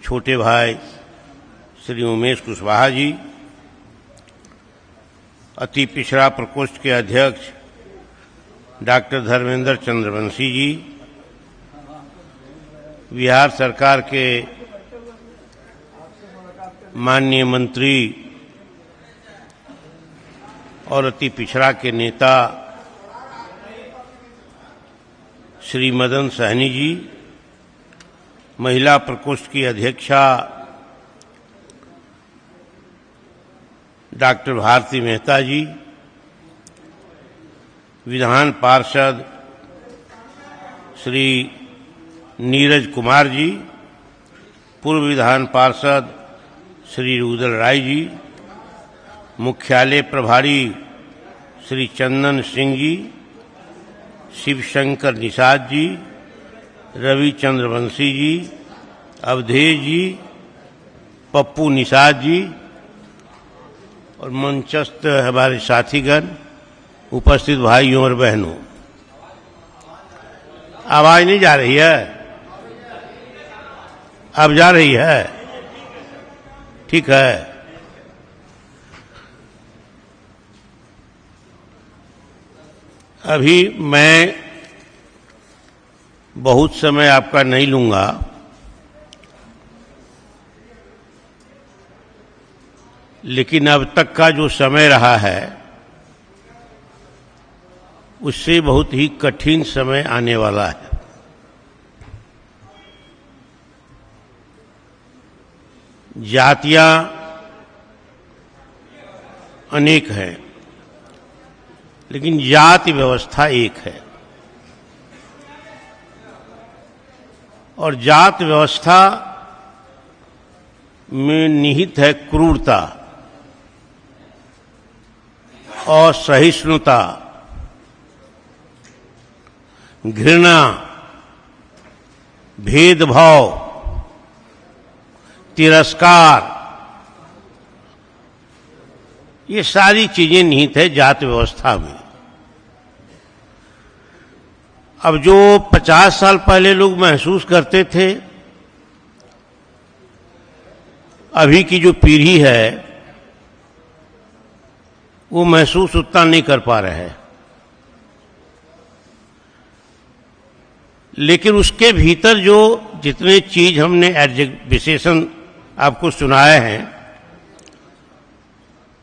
छोटे भाई श्री उमेश कुशवाहा जी, अति पिछड़ा प्रकोष्ठ के अध्यक्ष डॉक्टर धर्मेंद्र चंद्रवंशी जी, बिहार सरकार के माननीय मंत्री और अति पिछड़ा के नेता श्री मदन सहनी जी, महिला प्रकोष्ठ की अध्यक्षा डॉक्टर भारती मेहता जी, विधान पार्षद श्री नीरज कुमार जी, पूर्व विधान पार्षद श्री रुदल राय जी, मुख्यालय प्रभारी श्री चंदन सिंह जी, शिवशंकर निषाद जी, रविचंद्र वंशी जी, अवधेश जी, पप्पू निषाद जी और मंचस्थ हमारे साथीगण, उपस्थित भाइयों और बहनों। आवाज नहीं जा रही है? अब जा रही है? ठीक है। अभी मैं बहुत समय आपका नहीं लूंगा। लेकिन अब तक का जो समय रहा है उससे बहुत ही कठिन समय आने वाला है। जातियां अनेक हैं, लेकिन जाति व्यवस्था एक है। और जात व्यवस्था में निहित है क्रूरता, असहिष्णुता, घृणा, भेदभाव, तिरस्कार, ये सारी चीजें निहित है जात व्यवस्था में। अब जो 50 साल पहले लोग महसूस करते थे, अभी की जो पीढ़ी है वो महसूस उतना नहीं कर पा रहे हैं। लेकिन उसके भीतर जो जितने चीज हमने विशेषण आपको सुनाए हैं,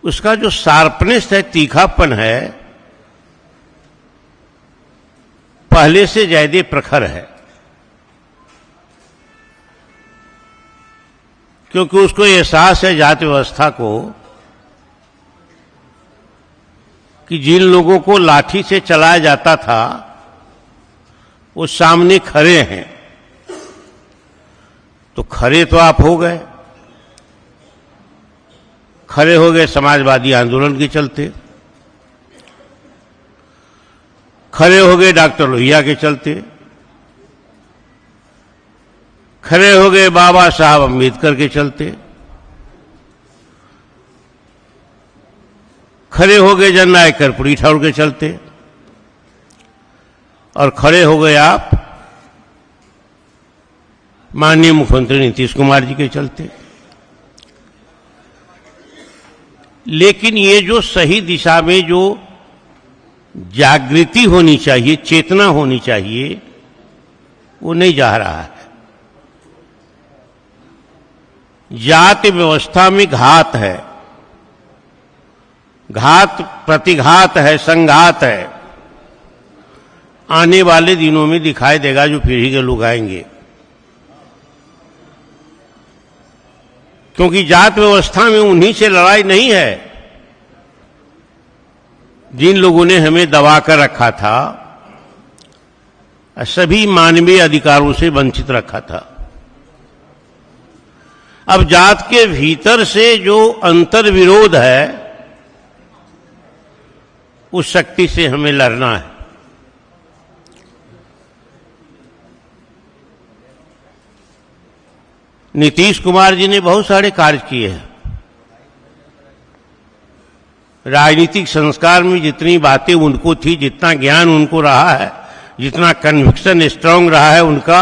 उसका जो शार्पनेस है, तीखापन है, पहले से ज्यादा प्रखर है। क्योंकि उसको एहसास है जाति व्यवस्था को कि जिन लोगों को लाठी से चलाया जाता था वो सामने खड़े हैं। तो खड़े तो आप हो गए, खड़े हो गए समाजवादी आंदोलन के चलते, खड़े हो गए डॉक्टर लोहिया के चलते, खड़े हो गए बाबा साहब अम्बेडकर के चलते, खड़े हो गए जननायक कर्पूरी ठाकुर के चलते, और खड़े हो गए आप माननीय मुख्यमंत्री नीतीश कुमार जी के चलते। लेकिन ये जो सही दिशा में जो जागृति होनी चाहिए, चेतना होनी चाहिए, वो नहीं जा रहा है। जाति व्यवस्था में घात है, घात प्रतिघात है, संघात है। आने वाले दिनों में दिखाई देगा जो पीढ़ी के लोग आएंगे। क्योंकि जात व्यवस्था में उन्हीं से लड़ाई नहीं है जिन लोगों ने हमें दबा कर रखा था, सभी मानवीय अधिकारों से वंचित रखा था। अब जात के भीतर से जो अंतर विरोध है, उस शक्ति से हमें लड़ना है। नीतीश कुमार जी ने बहुत सारे कार्य किए हैं। राजनीतिक संस्कार में जितनी बातें उनको थी, जितना ज्ञान उनको रहा है, जितना कन्विक्शन स्ट्रांग रहा है उनका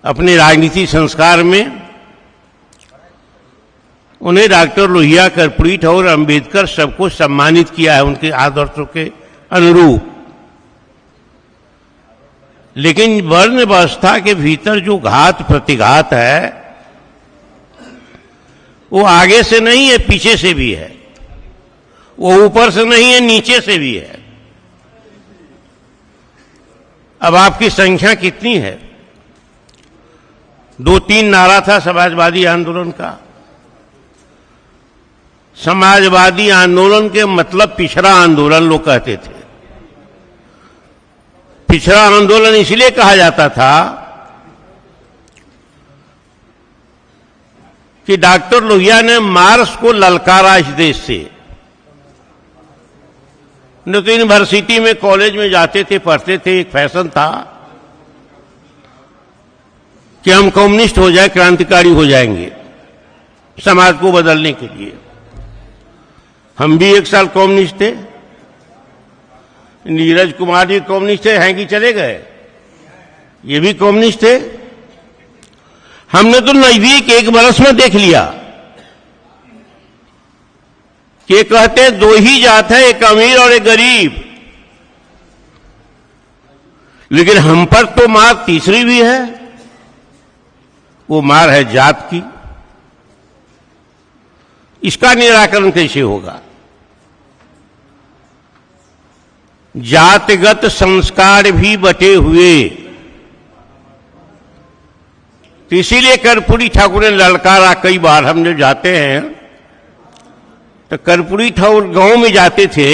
अपने राजनीतिक संस्कार में, उन्हें डॉक्टर लोहिया, कर्पूरी ठाकुर, अम्बेडकर सबको सम्मानित किया है उनके आदर्शों के अनुरूप। लेकिन वर्ण व्यवस्था के भीतर जो घात प्रतिघात है वो आगे से नहीं है, पीछे से भी है। वो ऊपर से नहीं है, नीचे से भी है। अब आपकी संख्या कितनी है? 2-3 नारा था समाजवादी आंदोलन का। समाजवादी आंदोलन के मतलब पिछड़ा आंदोलन लोग कहते थे। पिछड़ा आंदोलन इसलिए कहा जाता था कि डॉक्टर लोहिया ने मार्क्स को ललकारा इस देश से न तो यूनिवर्सिटी में कॉलेज में जाते थे, पढ़ते थे, एक फैशन था कि हम कम्युनिस्ट हो जाए, क्रांतिकारी हो जाएंगे समाज को बदलने के लिए। हम भी एक साल कम्युनिस्ट थे, नीरज कुमार जी कम्युनिस्ट थे, हैं कि चले गए, ये भी कम्युनिस्ट थे। हमने तो नजदीक एक बरस में देख लिया कि कहते दो ही जात है, एक अमीर और एक गरीब, लेकिन हम पर तो मार तीसरी भी है, वो मार है जात की। इसका निराकरण कैसे होगा? जातिगत संस्कार भी बटे हुए, तो इसीलिए कर्पूरी ठाकुर ने ललकारा कई बार। हम जब जाते हैं तो कर्पूरी ठाकुर गांव में जाते थे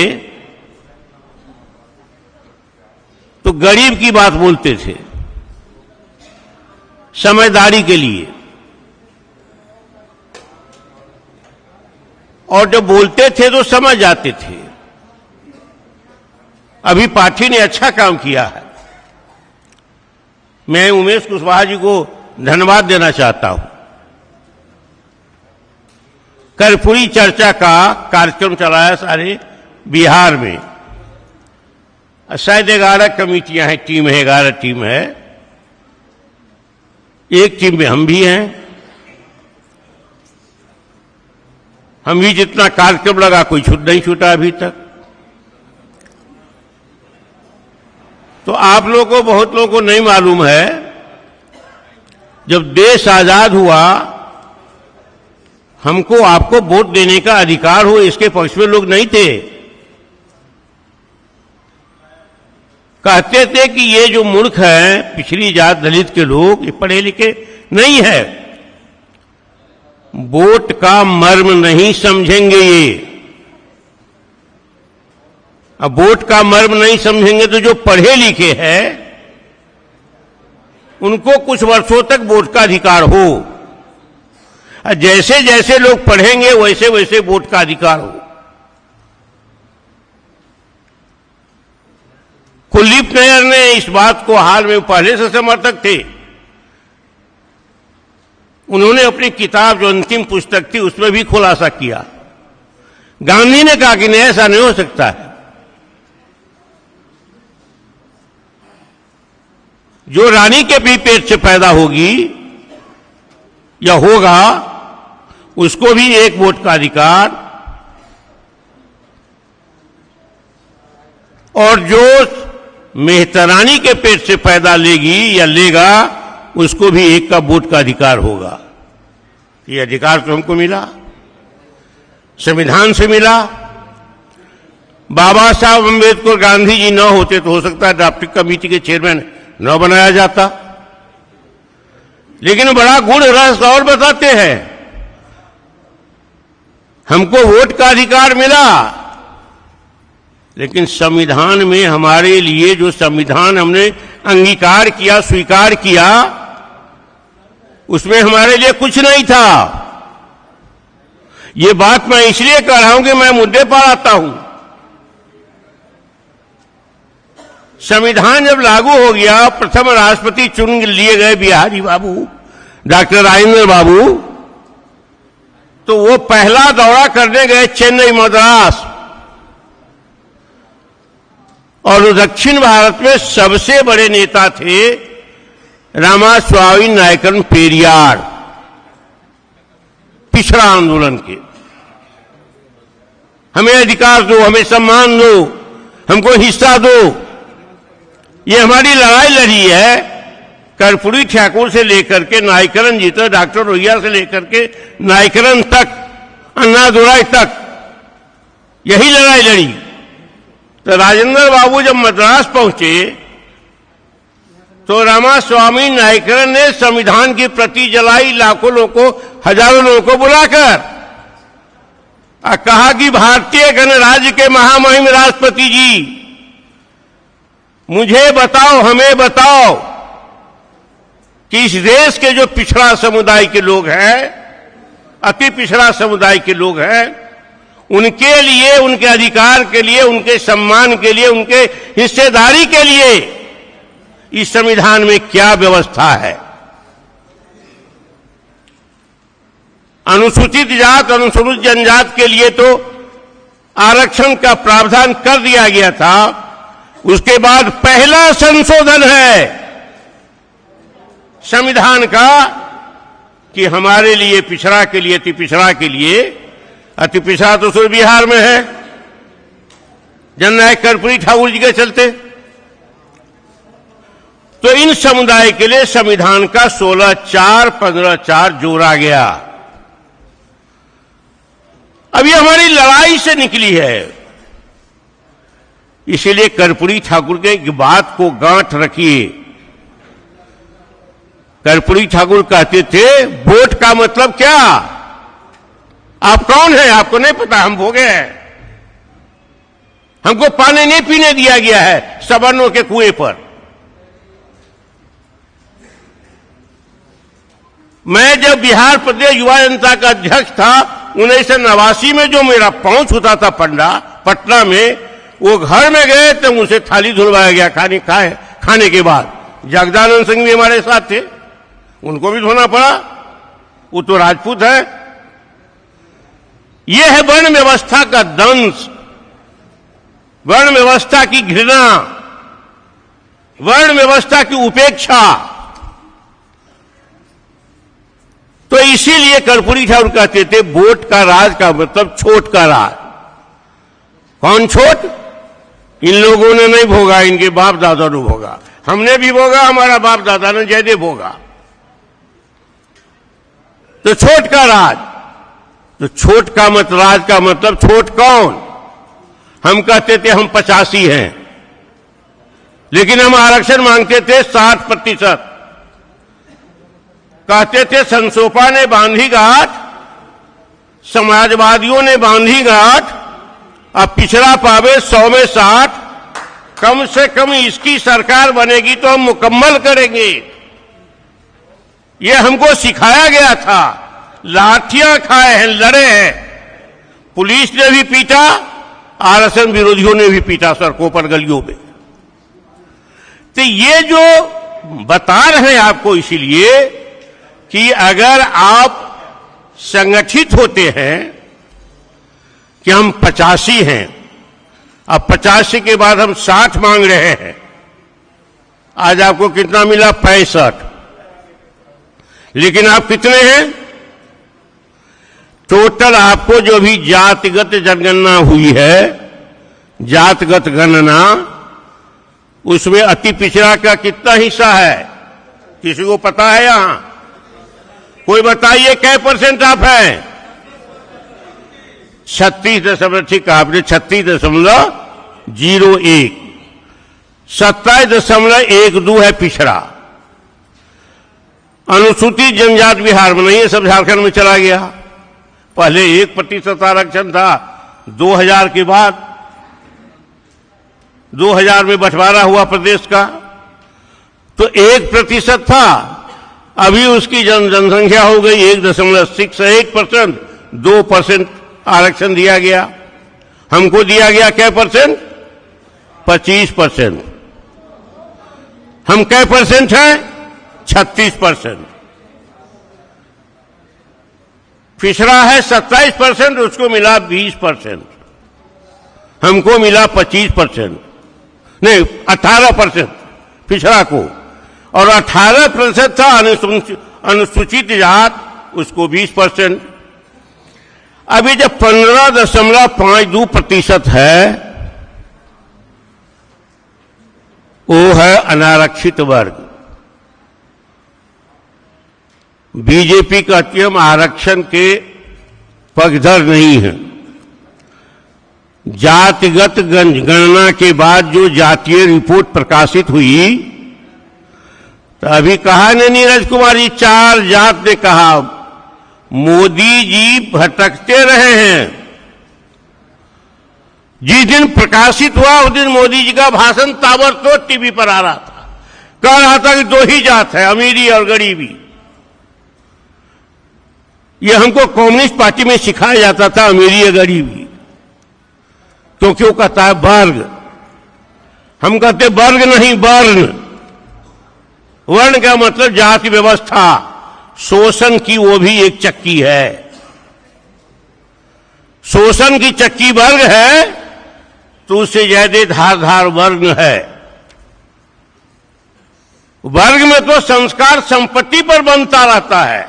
तो गरीब की बात बोलते थे समझदारी के लिए, और जब बोलते थे तो समझ जाते थे। अभी पाठी ने अच्छा काम किया है, मैं उमेश कुशवाहा जी को धन्यवाद देना चाहता हूं। कर्पूरी चर्चा का कार्यक्रम चलाया सारे बिहार में, शायद 11 कमेटियां हैं, टीम है, 11 टीम है, एक टीम में हम भी हैं। हम भी जितना कार्यक्रम लगा कोई छूट नहीं छूटा अभी तक। तो आप लोगों को, बहुत लोगों को नहीं मालूम है, जब देश आजाद हुआ हमको आपको वोट देने का अधिकार हो, इसके पक्ष में लोग नहीं थे। कहते थे कि ये जो मूर्ख हैं, पिछड़ी जात दलित के लोग, ये पढ़े लिखे नहीं है, वोट का मर्म नहीं समझेंगे ये। अब वोट का मर्म नहीं समझेंगे तो जो पढ़े लिखे हैं उनको कुछ वर्षों तक वोट का अधिकार हो, जैसे जैसे लोग पढ़ेंगे वैसे वैसे वोट का अधिकार हो। कुलदीप नैयर ने इस बात को हाल में, पहले से समर्थक थे, उन्होंने अपनी किताब जो अंतिम पुस्तक थी उसमें भी खुलासा किया। गांधी ने कहा कि नहीं, ऐसा नहीं हो सकता है, जो रानी के भी पेट से पैदा होगी या होगा उसको भी एक वोट का अधिकार, और जो मेहतरानी के पेट से पैदा लेगी या लेगा उसको भी एक का वोट का अधिकार होगा। ये अधिकार तो हमको मिला, संविधान से मिला। बाबा साहब अम्बेडकर, गांधी जी न होते तो हो सकता है ड्राफ्टिंग कमेटी के चेयरमैन न बनाया जाता। लेकिन बड़ा गुण रहस्य और बताते हैं, हमको वोट का अधिकार मिला, लेकिन संविधान में हमारे लिए जो संविधान हमने अंगीकार किया, स्वीकार किया, उसमें हमारे लिए कुछ नहीं था। ये बात मैं इसलिए कह रहा हूं कि मैं मुद्दे पर आता हूं। संविधान जब लागू हो गया, प्रथम राष्ट्रपति चुन लिए गए बिहारी बाबू, डॉक्टर राजेंद्र बाबू, तो वो पहला दौरा करने गए चेन्नई, मद्रास, और दक्षिण भारत में सबसे बड़े नेता थे रामास्वामी नायकन पेरियार, पिछड़ा आंदोलन के। हमें अधिकार दो, हमें सम्मान दो, हमको हिस्सा दो। ये हमारी लड़ाई लड़ी है कर्पूरी ठाकुर से लेकर के नायकरण जी तक, डॉक्टर रोहिया से लेकर के नायकरण तक, अन्नादुराई तक, यही लड़ाई लड़ी। तो राजेंद्र बाबू जब मद्रास पहुंचे तो रामास्वामी नायकरण ने संविधान की प्रति जलाई, लाखों लोगों को, हजारों लोगों को बुलाकर कहा कि भारतीय गणराज्य के महामहिम राष्ट्रपति जी, मुझे बताओ, हमें बताओ कि इस देश के जो पिछड़ा समुदाय के लोग हैं, अति पिछड़ा समुदाय के लोग हैं, उनके लिए, उनके अधिकार के लिए, उनके सम्मान के लिए, उनके हिस्सेदारी के लिए इस संविधान में क्या व्यवस्था है। अनुसूचित जात, अनुसूचित जनजात के लिए तो आरक्षण का प्रावधान कर दिया गया था। उसके बाद पहला संशोधन है संविधान का कि हमारे लिए, पिछड़ा के लिए, अति पिछड़ा के लिए, अति पिछड़ा तो सिर्फ बिहार में है जननायक कर्पूरी ठाकुर जी के चलते, तो इन समुदाय के लिए संविधान का 16(4), 15(4) जोड़ा गया। अब ये हमारी लड़ाई से निकली है। इसीलिए कर्पूरी ठाकुर के एक बात को गांठ रखिए। कर्पूरी ठाकुर कहते थे वोट का मतलब क्या? आप कौन हैं? आपको नहीं पता, हम भोगे हैं। हमको पानी नहीं पीने दिया गया है सवर्णों के कुएं पर। मैं जब बिहार प्रदेश युवा जनता का अध्यक्ष था 1989 में, जो मेरा पहुंच होता था पटना में, वो घर में गए तो मुझसे थाली धुलवाया गया खाने के बाद। जगदानंद सिंह भी हमारे साथ थे, उनको भी धोना पड़ा, वो तो राजपूत है। यह है वर्ण व्यवस्था का दंश, वर्ण व्यवस्था की घृणा, वर्ण व्यवस्था की उपेक्षा। तो इसीलिए कर्पूरी ठाकुर कहते थे वोट का राज का मतलब छोट का राज। कौन छोट? इन लोगों ने नहीं भोगा, इनके बाप दादा ने भोगा। हमने भी भोगा, हमारा बाप दादा ने जयदेव भोगा। तो छोट का राज, तो छोट का मत राज का मतलब छोट कौन? हम कहते थे हम 85 हैं, लेकिन हम आरक्षण मांगते थे 60%। कहते थे संसोपा ने बांधी गांठ, समाजवादियों ने बांधी गांठ, अब पिछड़ा पावे 100 में 60, कम से कम इसकी सरकार बनेगी तो हम मुकम्मल करेंगे। यह हमको सिखाया गया था। लाठियां खाए हैं, लड़े हैं, पुलिस ने भी पीटा, आरक्षण विरोधियों ने भी पीटा सड़कों पर, गलियों में। तो ये जो बता रहे हैं आपको इसीलिए कि अगर आप संगठित होते हैं कि हम 85 हैं, अब 85 के बाद हम 60 मांग रहे हैं, आज आपको कितना मिला? 65। लेकिन आप कितने हैं? टोटल आपको जो भी जातिगत जनगणना हुई है, जातिगत गणना, उसमें अति पिछड़ा का कितना हिस्सा है? किसी को पता है? यहां कोई बताइए कै % आप हैं? 36 ठीक है आपने, 36.01, 27.12 है पिछड़ा। अनुसूचित जनजात बिहार में नहीं है, सब झारखंड में चला गया। पहले 1% आरक्षण था, 2000 के बाद 2000 में बंटवारा हुआ प्रदेश का, तो 1% था। अभी उसकी जनसंख्या हो गई 1.61%, 2% आरक्षण दिया गया। हमको दिया गया क्या %? 25%। हम क्या % हैं? 36%। पिछड़ा है 27%, उसको मिला 20%, हमको मिला 25%, नहीं 18% पिछड़ा को, और 18% था अनुसूचित जात, उसको 20%। अभी जब 15.52% है, वो है अनारक्षित वर्ग। बीजेपी कहती है हम आरक्षण के पक्षधर नहीं हैं। जातिगत गणना के बाद जो जातीय रिपोर्ट प्रकाशित हुई, तो अभी कहा ने नीरज कुमार जी, 4 जात ने कहा मोदी जी भटकते रहे हैं। जिस दिन प्रकाशित हुआ उस दिन मोदी जी का भाषण ताबड़तोड़ टीवी पर आ रहा था। कह रहा था कि 2 ही जात है, अमीरी और गरीबी। ये हमको कम्युनिस्ट पार्टी में सिखाया जाता था, अमीरी और गरीबी। क्योंकि वो कहता है वर्ग। हम कहते वर्ग नहीं, वर्ण। वर्ण का मतलब जाति व्यवस्था, शोषण की वो भी एक चक्की है। शोषण की चक्की वर्ग है तो उससे ज्यादा धारदार वर्ण है। वर्ग में तो संस्कार संपत्ति पर बनता रहता है,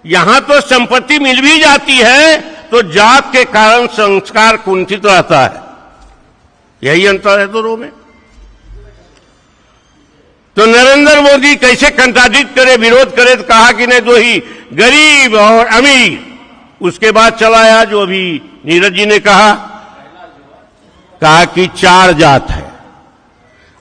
यहां तो संपत्ति मिल भी जाती है तो जात के कारण संस्कार कुंठित रहता है। यही अंतर है दोनों में। तो नरेंद्र मोदी कैसे कंट्राडिक्ट करे, विरोध करे, तो कहा कि नहीं, दो ही गरीब और अमीर। उसके बाद चलाया जो अभी नीरज जी ने कहा कि 4 जात है।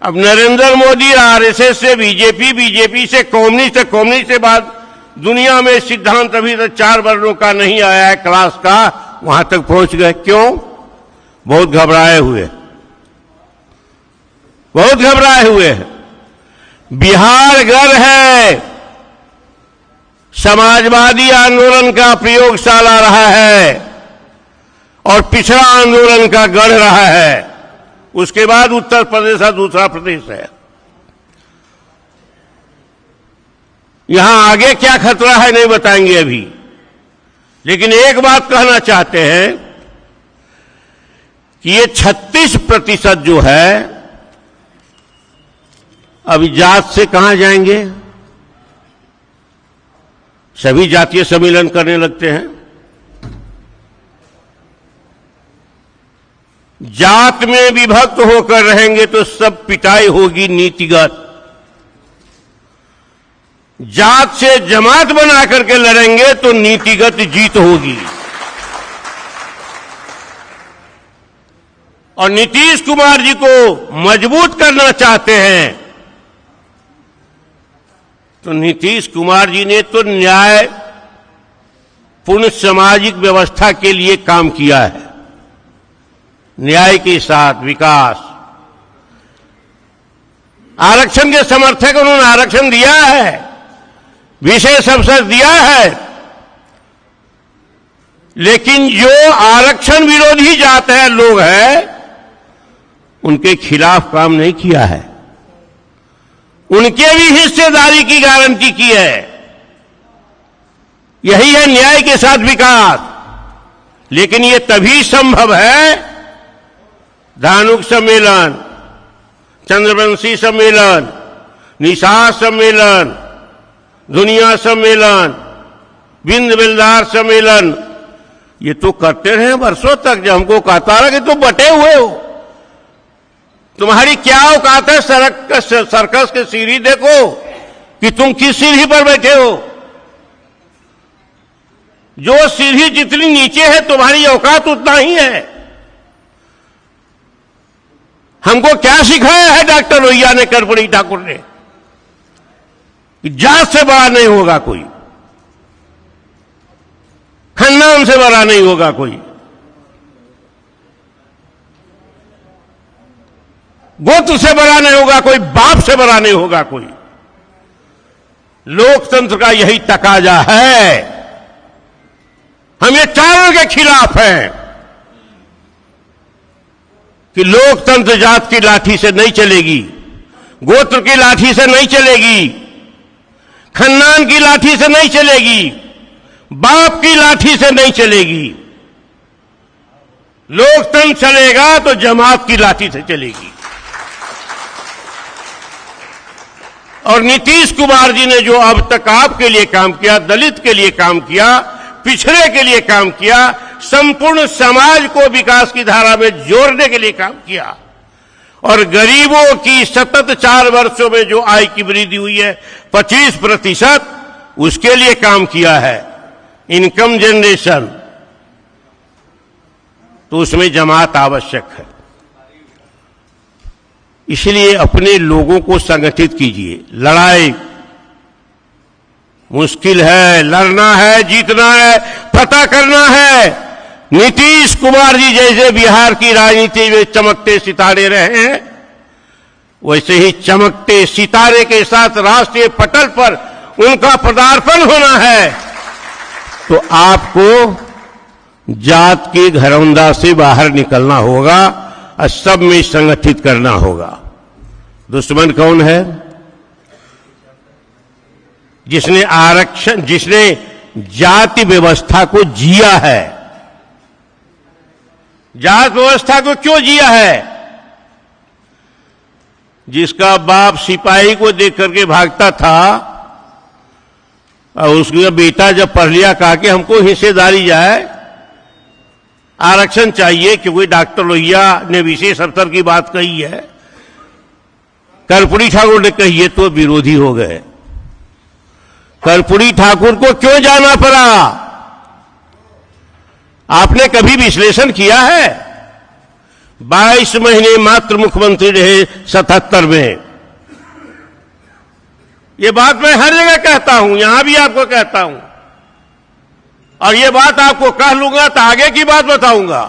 अब नरेंद्र मोदी आरएसएस से बीजेपी, बीजेपी से कम्युनिस्ट, कम्युनिस्ट के बाद दुनिया में सिद्धांत अभी तक 4 वर्णों का नहीं आया है, क्लास का, वहां तक पहुंच गए। क्यों? बहुत घबराए हुए, बहुत घबराए हुए हैं। बिहार घर है, समाजवादी आंदोलन का प्रयोगशाला रहा है और पिछड़ा आंदोलन का गढ़ रहा है। उसके बाद उत्तर प्रदेश का दूसरा प्रदेश है। यहां आगे क्या खतरा है नहीं बताएंगे अभी, लेकिन एक बात कहना चाहते हैं कि ये 36% जो है अभी जात से कहां जाएंगे? सभी जातीय सम्मेलन करने लगते हैं। जात में विभक्त होकर रहेंगे तो सब पिटाई होगी नीतिगत। जात से जमात बना करके लड़ेंगे तो नीतिगत जीत होगी। और नीतीश कुमार जी को मजबूत करना चाहते हैं तो नीतीश कुमार जी ने तो न्याय पूर्ण सामाजिक व्यवस्था के लिए काम किया है। न्याय के साथ विकास, आरक्षण के समर्थक उन्होंने आरक्षण दिया है, विशेष अवसर दिया है, लेकिन जो आरक्षण विरोधी जात है, लोग हैं, उनके खिलाफ काम नहीं किया है। उनके भी हिस्सेदारी की गारंटी की है। यही है न्याय के साथ विकास। लेकिन ये तभी संभव है, धानुक सम्मेलन, चंद्रवंशी सम्मेलन, निषाद सम्मेलन, दुनिया सम्मेलन, बिंद बिलदार सम्मेलन, ये तो करते रहे वर्षों तक। जब हमको कहता रहा कि तुम बटे हुए हो, तुम्हारी क्या औकात है, सर्कस के सीढ़ी देखो कि तुम किस सीढ़ी पर बैठे हो। जो सीढ़ी जितनी नीचे है तुम्हारी औकात उतना ही है। हमको क्या सिखाया है डॉक्टर लोहिया ने, कर्पूरी ठाकुर ने, कि जात से बड़ा नहीं होगा कोई, खानदान से बड़ा नहीं होगा कोई, गोत्र से बड़ा नहीं होगा कोई, बाप से बड़ा नहीं होगा कोई। लोकतंत्र का यही तकाजा है। हम ये चारों के खिलाफ हैं कि लोकतंत्र जात की लाठी से नहीं चलेगी, गोत्र की लाठी से नहीं चलेगी, खानदान की लाठी से नहीं चलेगी, बाप की लाठी से नहीं चलेगी। लोकतंत्र चलेगा तो जमात की लाठी से चलेगी। और नीतीश कुमार जी ने जो अब तक आपके लिए काम किया, दलित के लिए काम किया, पिछड़े के लिए काम किया, संपूर्ण समाज को विकास की धारा में जोड़ने के लिए काम किया, और गरीबों की सतत 4 वर्षों में जो आय की वृद्धि हुई है 25%, उसके लिए काम किया है। इनकम जनरेशन, तो उसमें जमात आवश्यक है। इसलिए अपने लोगों को संगठित कीजिए। लड़ाई मुश्किल है, लड़ना है, जीतना है, फतह करना है। नीतीश कुमार जी जैसे बिहार की राजनीति में चमकते सितारे रहे हैं, वैसे ही चमकते सितारे के साथ राष्ट्रीय पटल पर उनका पदार्पण होना है। तो आपको जात की घरौंदा से बाहर निकलना होगा और सब में संगठित करना होगा। दुश्मन कौन है? जिसने आरक्षण, जिसने जाति व्यवस्था को जिया है। जात व्यवस्था को क्यों जिया है? जिसका बाप सिपाही को देख करके भागता था और उसका बेटा जब पढ़ लिया, कहा कि हमको हिस्सेदारी जाए, आरक्षण चाहिए, क्योंकि डॉक्टर लोहिया ने विशेष अवसर की बात कही है, कर्पूरी ठाकुर ने कही है, तो विरोधी हो गए। कर्पूरी ठाकुर को क्यों जाना पड़ा? आपने कभी विश्लेषण किया है? 22 महीने मात्र मुख्यमंत्री रहे 77 में। ये बात मैं हर जगह कहता हूं, यहां भी आपको कहता हूं, और ये बात आपको कह लूंगा तो आगे की बात बताऊंगा।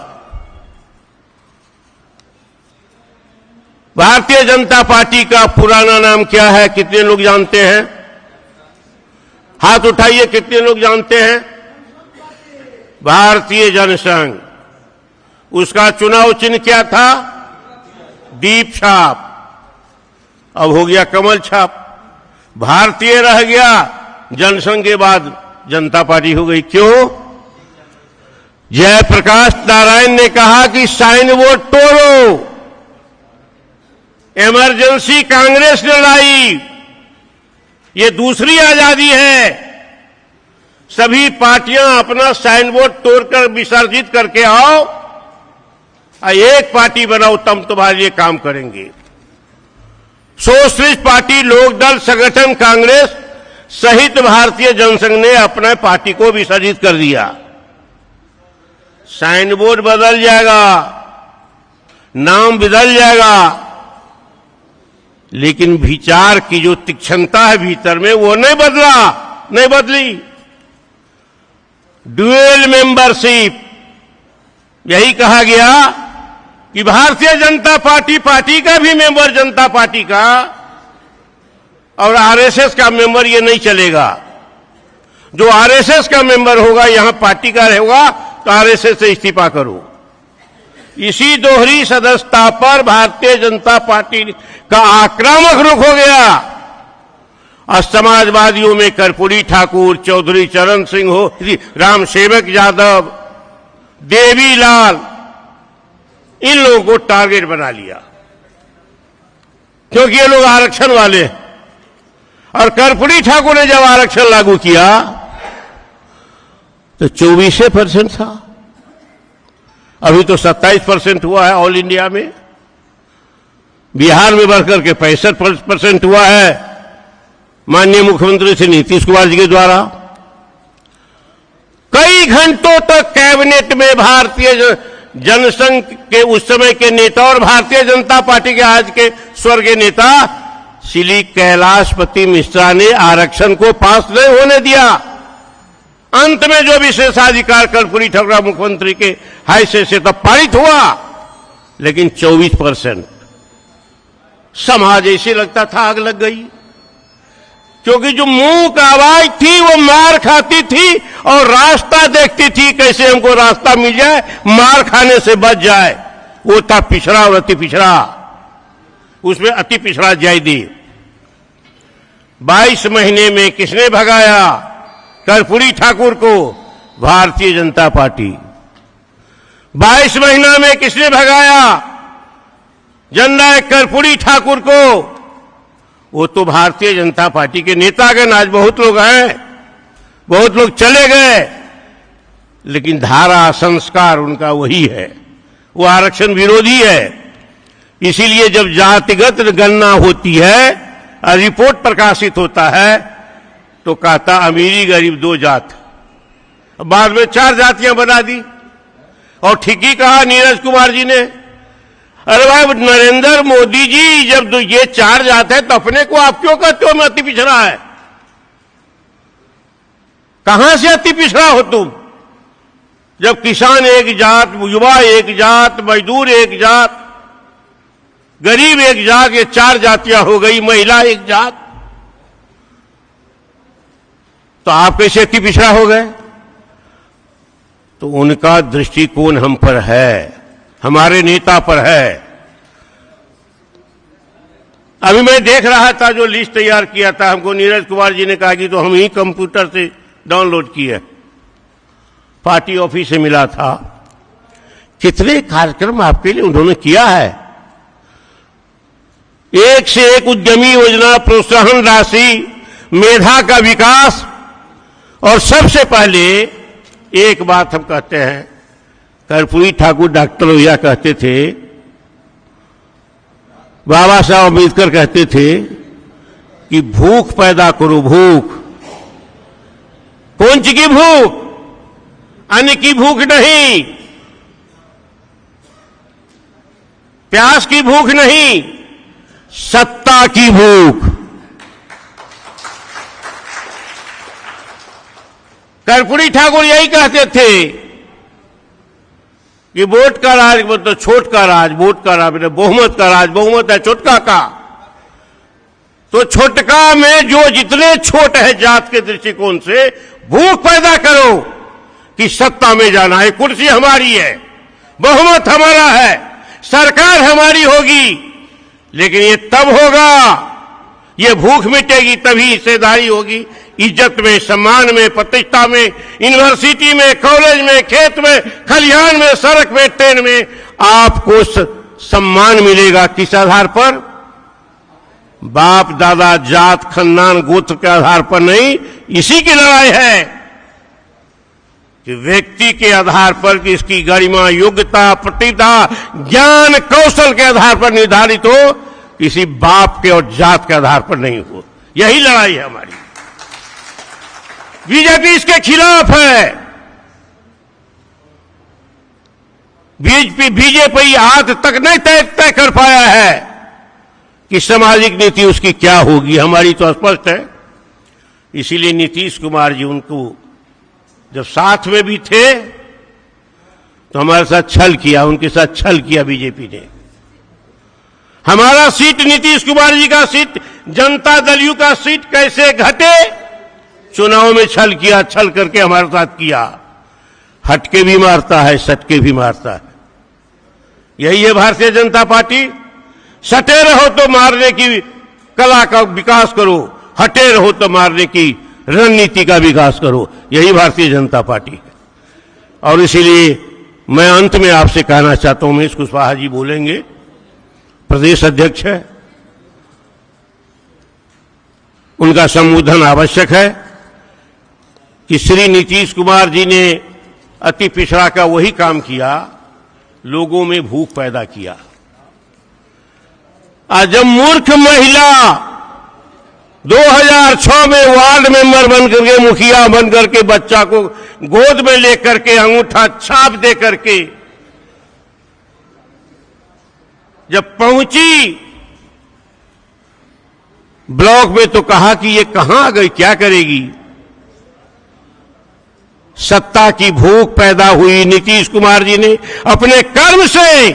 भारतीय जनता पार्टी का पुराना नाम क्या है? कितने लोग जानते हैं? हाथ उठाइए, कितने लोग जानते हैं? भारतीय जनसंघ। उसका चुनाव चिन्ह क्या था? दीप छाप। अब हो गया कमल छाप। भारतीय रह गया, जनसंघ के बाद जनता पार्टी हो गई। क्यों? जयप्रकाश नारायण ने कहा कि साइन बोर्ड तोड़ो। इमरजेंसी कांग्रेस ने लाई। ये दूसरी आजादी है। सभी पार्टियां अपना साइन बोर्ड तोड़कर विसर्जित करके आओ और एक पार्टी बनाओ, तब तुम्हारे लिए काम करेंगे। सोशलिस्ट पार्टी, लोकदल संगठन कांग्रेस सहित भारतीय जनसंघ ने अपने पार्टी को विसर्जित कर दिया। साइन बोर्ड बदल जाएगा, नाम बदल जाएगा, लेकिन विचार की जो तीक्ष्णता है भीतर में, वो नहीं बदला, नहीं बदली। ड्यूअल मेंबरशिप, यही कहा गया कि भारतीय जनता पार्टी, पार्टी का भी मेंबर जनता पार्टी का, और आरएसएस का मेंबर, ये नहीं चलेगा। जो आरएसएस का मेंबर होगा, यहां पार्टी का होगा, तो आरएसएस से इस्तीफा करो। इसी दोहरी सदस्यता पर भारतीय जनता पार्टी का आक्रामक रुख हो गया। और समाजवादियों में कर्पूरी ठाकुर, चौधरी चरण सिंह हो, राम सेवक यादव, देवीलाल, इन लोगों को टारगेट बना लिया, क्योंकि ये लोग आरक्षण वाले हैं। और कर्पूरी ठाकुर ने जब आरक्षण लागू किया तो 24% था, अभी तो 27% हुआ है ऑल इंडिया में। बिहार में बढ़कर के 65% हुआ है माननीय मुख्यमंत्री श्री नीतीश कुमार जी के द्वारा। कई घंटों तक कैबिनेट में भारतीय जनसंघ के उस समय के नेता और भारतीय जनता पार्टी के आज के स्वर्गीय नेता श्री कैलाशपति मिश्रा ने आरक्षण को पास नहीं होने दिया। अंत में जो विशेषाधिकार कर्पूरी ठाकुर मुख्यमंत्री के हैसियत से तब पारित हुआ, लेकिन 24% समाज ऐसे लगता था आग लग गई, क्योंकि जो मुंह का आवाज थी वो मार खाती थी और रास्ता देखती थी, कैसे हमको रास्ता मिल जाए, मार खाने से बच जाए। वो था पिछड़ा और अति पिछड़ा, उसमें अति पिछड़ा जयदी। 22 महीने में किसने भगाया कर्पूरी ठाकुर को? भारतीय जनता पार्टी। 22 महीना में किसने भगाया जननायक कर्पूरी ठाकुर को? वो तो भारतीय जनता पार्टी के नेतागण, आज बहुत लोग हैं, बहुत लोग चले गए, लेकिन धारा संस्कार उनका वही है, वो आरक्षण विरोधी है। इसीलिए जब जातिगत गणना होती है, रिपोर्ट प्रकाशित होता है, तो कहता अमीरी गरीब 2 जात, बाद में 4 जातियां बना दी। और ठीक ही कहा नीरज कुमार जी ने, अरे भाई नरेंद्र मोदी जी, जब ये 4 जात है तो अपने को आप क्यों कहते हो मैं अति पिछड़ा है? कहां से अति पिछड़ा हो तुम? जब किसान एक जात, युवा एक जात, मजदूर एक जात, गरीब एक जात, ये 4 जातियां हो गई, महिला एक जात, तो आप कैसे अति पिछड़ा हो गए? तो उनका दृष्टिकोण हम पर है, हमारे नेता पर है। अभी मैं देख रहा था जो लिस्ट तैयार किया था, हमको नीरज कुमार जी ने कहा कि तो हम ही कंप्यूटर से डाउनलोड किए, पार्टी ऑफिस से मिला था। कितने कार्यक्रम आपके लिए उन्होंने किया है, एक से एक उद्यमी योजना, प्रोत्साहन राशि, मेधा का विकास। और सबसे पहले एक बात हम कहते हैं, कर्पूरी ठाकुर डॉक्टर लोहिया कहते थे, बाबा साहब अम्बेडकर कहते थे कि भूख पैदा करो, भूख। कौन सी की भूख? अन्न की भूख नहीं, प्यास की भूख नहीं, सत्ता की भूख। कर्पूरी ठाकुर यही कहते थे कि वोट का राज मतलब छोट का राज, वोट का राज मतलब बहुमत का राज, बहुमत है छोटका का। तो छोटका में जो जितने छोट है जात के दृष्टिकोण से, भूख पैदा करो कि सत्ता में जाना है, कुर्सी हमारी है, बहुमत हमारा है, सरकार हमारी होगी। लेकिन ये तब होगा, ये भूख मिटेगी तभी हिस्सेदारी होगी, इज्जत में, सम्मान में, प्रतिष्ठा में, यूनिवर्सिटी में, कॉलेज में, खेत में, खलिहान में, सड़क में, ट्रेन में आपको सम्मान मिलेगा। किस आधार पर? बाप दादा, जात, खानदान, गोत्र के आधार पर नहीं। इसी की लड़ाई है कि व्यक्ति के आधार पर कि इसकी गरिमा, योग्यता, प्रतिभा, ज्ञान, कौशल के आधार पर निर्धारित हो, किसी बाप के और जात के आधार पर नहीं हो। यही लड़ाई है हमारी। बीजेपी इसके खिलाफ है। बीजेपी आज तक नहीं तय कर पाया है कि सामाजिक नीति उसकी क्या होगी। हमारी तो स्पष्ट है। इसीलिए नीतीश कुमार जी उनको जब साथ में भी थे तो हमारे साथ छल किया, उनके साथ छल किया बीजेपी ने। हमारा सीट, नीतीश कुमार जी का सीट, जनता दल यू का सीट कैसे घटे? चुनाव में छल किया, छल करके हमारे साथ किया। हटके भी मारता है, सटके भी मारता है। यही है भारतीय जनता पार्टी। सटे रहो तो मारने की कला का विकास करो, हटे रहो तो मारने की रणनीति का विकास करो। यही भारतीय जनता पार्टी है। और इसीलिए मैं अंत में आपसे कहना चाहता हूं, उमेश कुशवाहा जी बोलेंगे, प्रदेश अध्यक्ष है, उनका संबोधन आवश्यक है कि श्री नीतीश कुमार जी ने अति पिछड़ा का वही काम किया, लोगों में भूख पैदा किया। आज जब मूर्ख महिला 2006 में वार्ड मेंबर बन करके, मुखिया बन करके, बच्चा को गोद में लेकर के, अंगूठा छाप दे करके जब पहुंची ब्लॉक में, तो कहा कि ये कहां आ गई, क्या करेगी? सत्ता की भूख पैदा हुई। नीतीश कुमार जी ने अपने कर्म से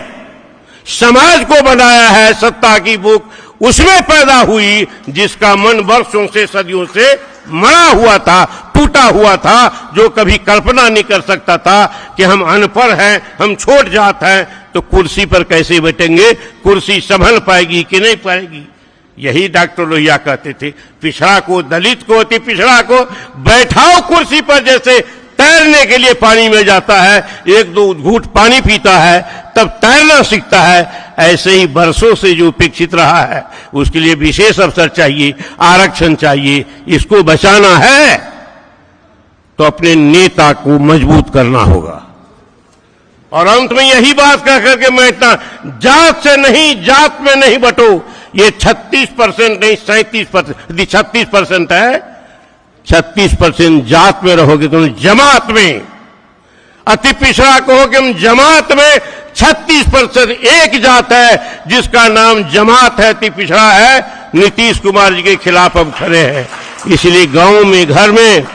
समाज को बनाया है। सत्ता की भूख उसमें पैदा हुई जिसका मन वर्षों से, सदियों से मरा हुआ था, टूटा हुआ था, जो कभी कल्पना नहीं कर सकता था कि हम अनपढ़ हैं, हम छोट जात हैं, तो कुर्सी पर कैसे बैठेंगे, कुर्सी संभल पाएगी कि नहीं पाएगी। यही डॉक्टर लोहिया कहते थे, पिछड़ा को, दलित को, अति पिछड़ा को बैठाओ कुर्सी पर, जैसे तैरने के लिए पानी में जाता है, एक दो घूंट पानी पीता है तब तैरना सीखता है, ऐसे ही बरसों से जो उपेक्षित रहा है उसके लिए विशेष अवसर चाहिए, आरक्षण चाहिए। इसको बचाना है तो अपने नेता को मजबूत करना होगा। और अंत में यही बात कह करके मैं इतना, जात से नहीं, जात में नहीं बटो। ये 36% नहीं 37%, 36% है। 36% जात में रहोगे तो जमात में, अति पिछड़ा कहो कि हम जमात में, 36% एक जात है जिसका नाम जमात है, अति पिछड़ा है। नीतीश कुमार जी के खिलाफ हम खड़े हैं। इसलिए गांव में, घर में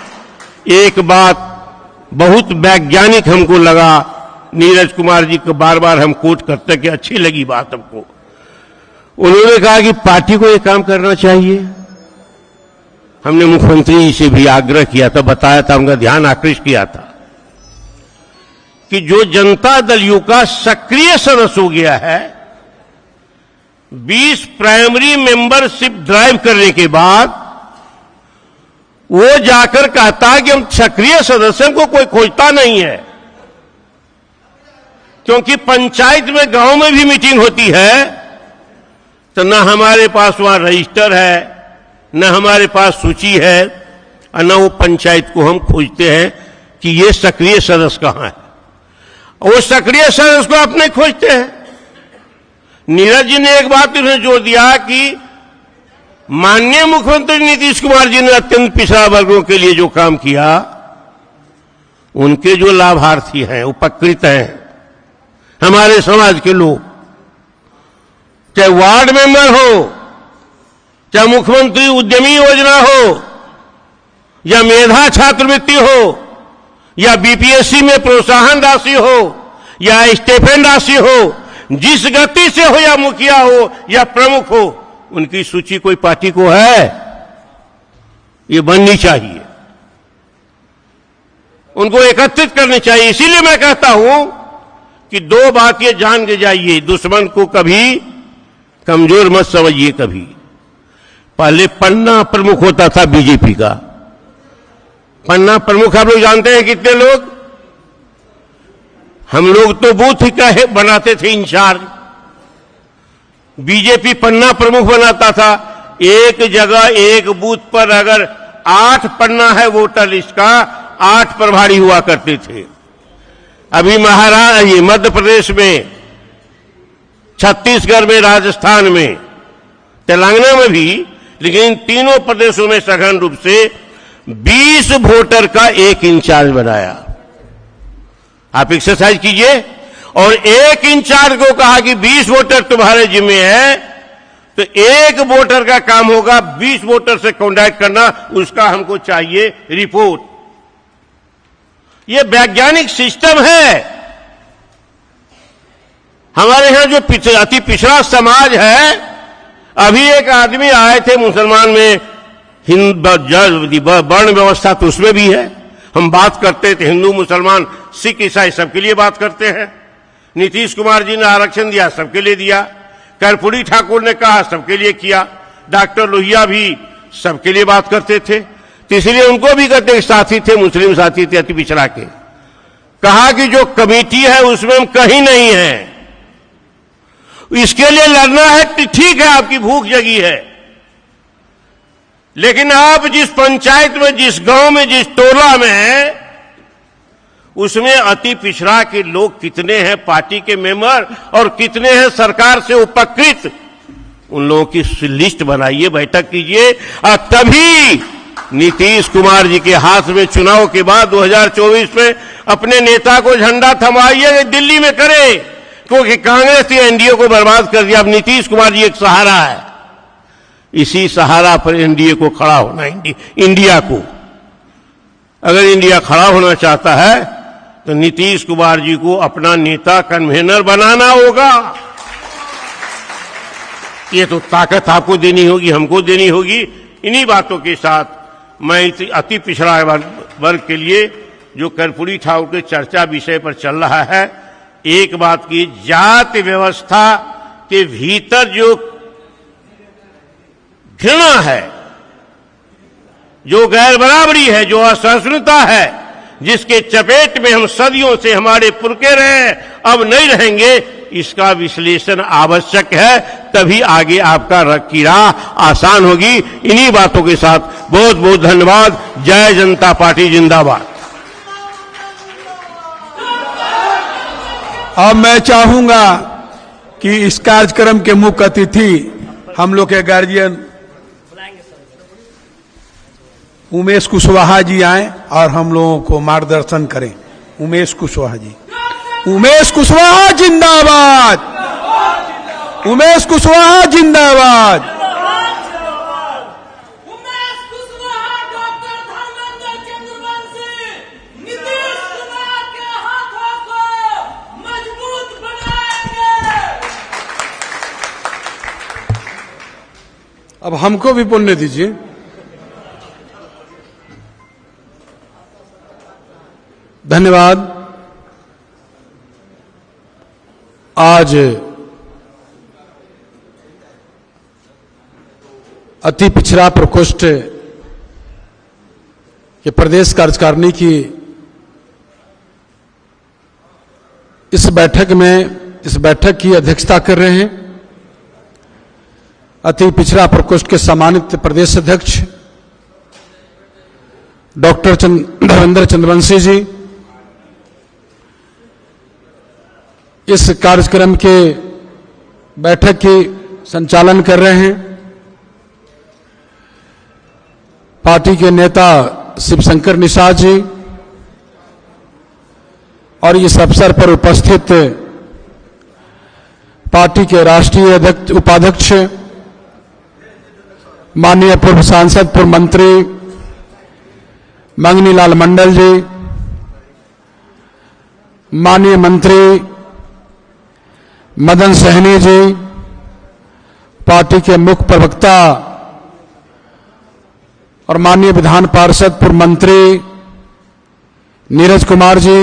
एक बात बहुत वैज्ञानिक हमको लगा, नीरज कुमार जी को बार बार हम कोट करते कि अच्छी लगी बात हमको। उन्होंने कहा कि पार्टी को एक काम करना चाहिए। हमने मुख्यमंत्री जी से भी आग्रह किया था, बताया था, उनका ध्यान आकृष्ट किया था कि जो जनता दल यू का सक्रिय सदस्य हो गया है, 20 प्राइमरी मेंबरशिप ड्राइव करने के बाद वो जाकर कहता है कि हम सक्रिय सदस्यों को कोई खोजता नहीं है, क्योंकि पंचायत में, गांव में भी मीटिंग होती है तो न हमारे पास वहां रजिस्टर है, न हमारे पास सूची है, और न वो पंचायत को हम खोजते हैं कि ये सक्रिय सदस्य कहां है। वो सक्रिय सदस्य को अपने खोजते हैं। नीरज जी ने एक बात उसने जोर दिया कि माननीय मुख्यमंत्री नीतीश कुमार जी ने अत्यंत पिछड़ा वर्गों के लिए जो काम किया, उनके जो लाभार्थी हैं, उपकृत हैं, हमारे समाज के लोग, चाहे वार्ड मेंबर हो, चाहे मुख्यमंत्री उद्यमी योजना हो, या मेधा छात्रवृत्ति हो, या बीपीएससी में प्रोत्साहन राशि हो, या स्टेफेन राशि हो, जिस गति से हो, या मुखिया हो या प्रमुख हो, उनकी सूची कोई पार्टी को है? ये बननी चाहिए, उनको एकत्रित करनी चाहिए। इसीलिए मैं कहता हूं कि दो बात ये जान के जाइए, दुश्मन को कभी कमजोर मत समझिए। कभी पहले पन्ना प्रमुख होता था बीजेपी का। पन्ना प्रमुख आप लोग जानते हैं कितने लोग? हम लोग तो बूथ का बनाते थे इंचार्ज, बीजेपी पन्ना प्रमुख बनाता था। एक जगह एक बूथ पर अगर 8 पन्ना है वोटर लिस्ट का, 8 प्रभारी हुआ करते थे। अभी महाराष्ट्र, मध्य प्रदेश में, छत्तीसगढ़ में, राजस्थान में, तेलंगाना में भी, लेकिन इन तीनों प्रदेशों में सघन रूप से 20 वोटर का एक इंचार्ज बनाया। आप एक्सरसाइज कीजिए। और एक इंचार्ज को कहा कि 20 वोटर तुम्हारे जिम्मे है, तो एक वोटर का काम होगा 20 वोटर से कांटेक्ट करना, उसका हमको चाहिए रिपोर्ट। यह वैज्ञानिक सिस्टम है। हमारे यहां जो अति पिछड़ा समाज है, अभी एक आदमी आए थे मुसलमान में, वर्ण व्यवस्था तो उसमें भी है। हम बात करते थे हिंदू मुसलमान सिख ईसाई सबके लिए बात करते हैं। नीतीश कुमार जी ने आरक्षण दिया, सबके लिए दिया। कर्पूरी ठाकुर ने कहा, सबके लिए किया। डॉक्टर लोहिया भी सबके लिए बात करते थे। तो इसलिए उनको भी कहते साथी थे, मुस्लिम साथी थे अति पिछड़ा के। कहा कि जो कमेटी है उसमें हम कहीं नहीं है, इसके लिए लड़ना है कि ठीक है आपकी भूख जगी है, लेकिन आप जिस पंचायत में, जिस गांव में, जिस टोला में हैं, उसमें अति पिछड़ा के लोग कितने हैं पार्टी के मेंबर, और कितने हैं सरकार से उपकृत, उन लोगों की लिस्ट बनाइए, बैठक कीजिए, और तभी नीतीश कुमार जी के हाथ में चुनाव के बाद 2024 में अपने नेता को झंडा थमाइए, दिल्ली में करे, क्योंकि कांग्रेस ने एनडीए को बर्बाद कर दिया। अब नीतीश कुमार जी एक सहारा है, इसी सहारा पर एनडीए को खड़ा होना, इंडिया को। अगर इंडिया खड़ा होना चाहता है तो नीतीश कुमार जी को अपना नेता कन्वेनर बनाना होगा। ये तो ताकत आपको देनी होगी, हमको देनी होगी। इन्हीं बातों के साथ मैं अति पिछड़ा वर्ग के लिए जो कर्पूरी ठाकुर के चर्चा विषय पर चल रहा है, एक बात की, जाति व्यवस्था के भीतर जो घृणा है, जो गैर बराबरी है, जो असहिष्णुता है, जिसके चपेट में हम सदियों से हमारे पुरखे रहे, अब नहीं रहेंगे, इसका विश्लेषण आवश्यक है, तभी आगे आपका रख की राह आसान होगी। इन्हीं बातों के साथ बहुत बहुत धन्यवाद। जय जनता पार्टी जिंदाबाद। अब मैं चाहूंगा कि इस कार्यक्रम के मुख्य अतिथि हम लोग के गार्जियन उमेश कुशवाहा जी आए और हम लोगों को मार्गदर्शन करें। उमेश कुशवाहा जी। उमेश कुशवाहा जिंदाबाद। उमेश कुशवाहा जिंदाबाद। उमेश कुशवाहा डॉक्टर धर्मेंद्र चंद्रवंशी नीतीश कुमार के हाथों को मजबूत बनाएंगे। अब हमको भी बोलने दीजिए। धन्यवाद। आज अति पिछड़ा प्रकोष्ठ के प्रदेश कार्यकारिणी की इस बैठक की अध्यक्षता कर रहे हैं अति पिछड़ा प्रकोष्ठ के सम्मानित प्रदेश अध्यक्ष डॉक्टर धर्मेंद्र चंद्रवंशी जी, इस कार्यक्रम के बैठक की संचालन कर रहे हैं पार्टी के नेता शिवशंकर निषाद जी और इस अवसर पर उपस्थित पार्टी के राष्ट्रीय उपाध्यक्ष माननीय पूर्व सांसद पूर्व मंत्री मंगनी लाल मंडल जी, माननीय मंत्री मदन सहनी जी, पार्टी के मुख्य प्रवक्ता और माननीय विधान पार्षद पूर्व मंत्री नीरज कुमार जी,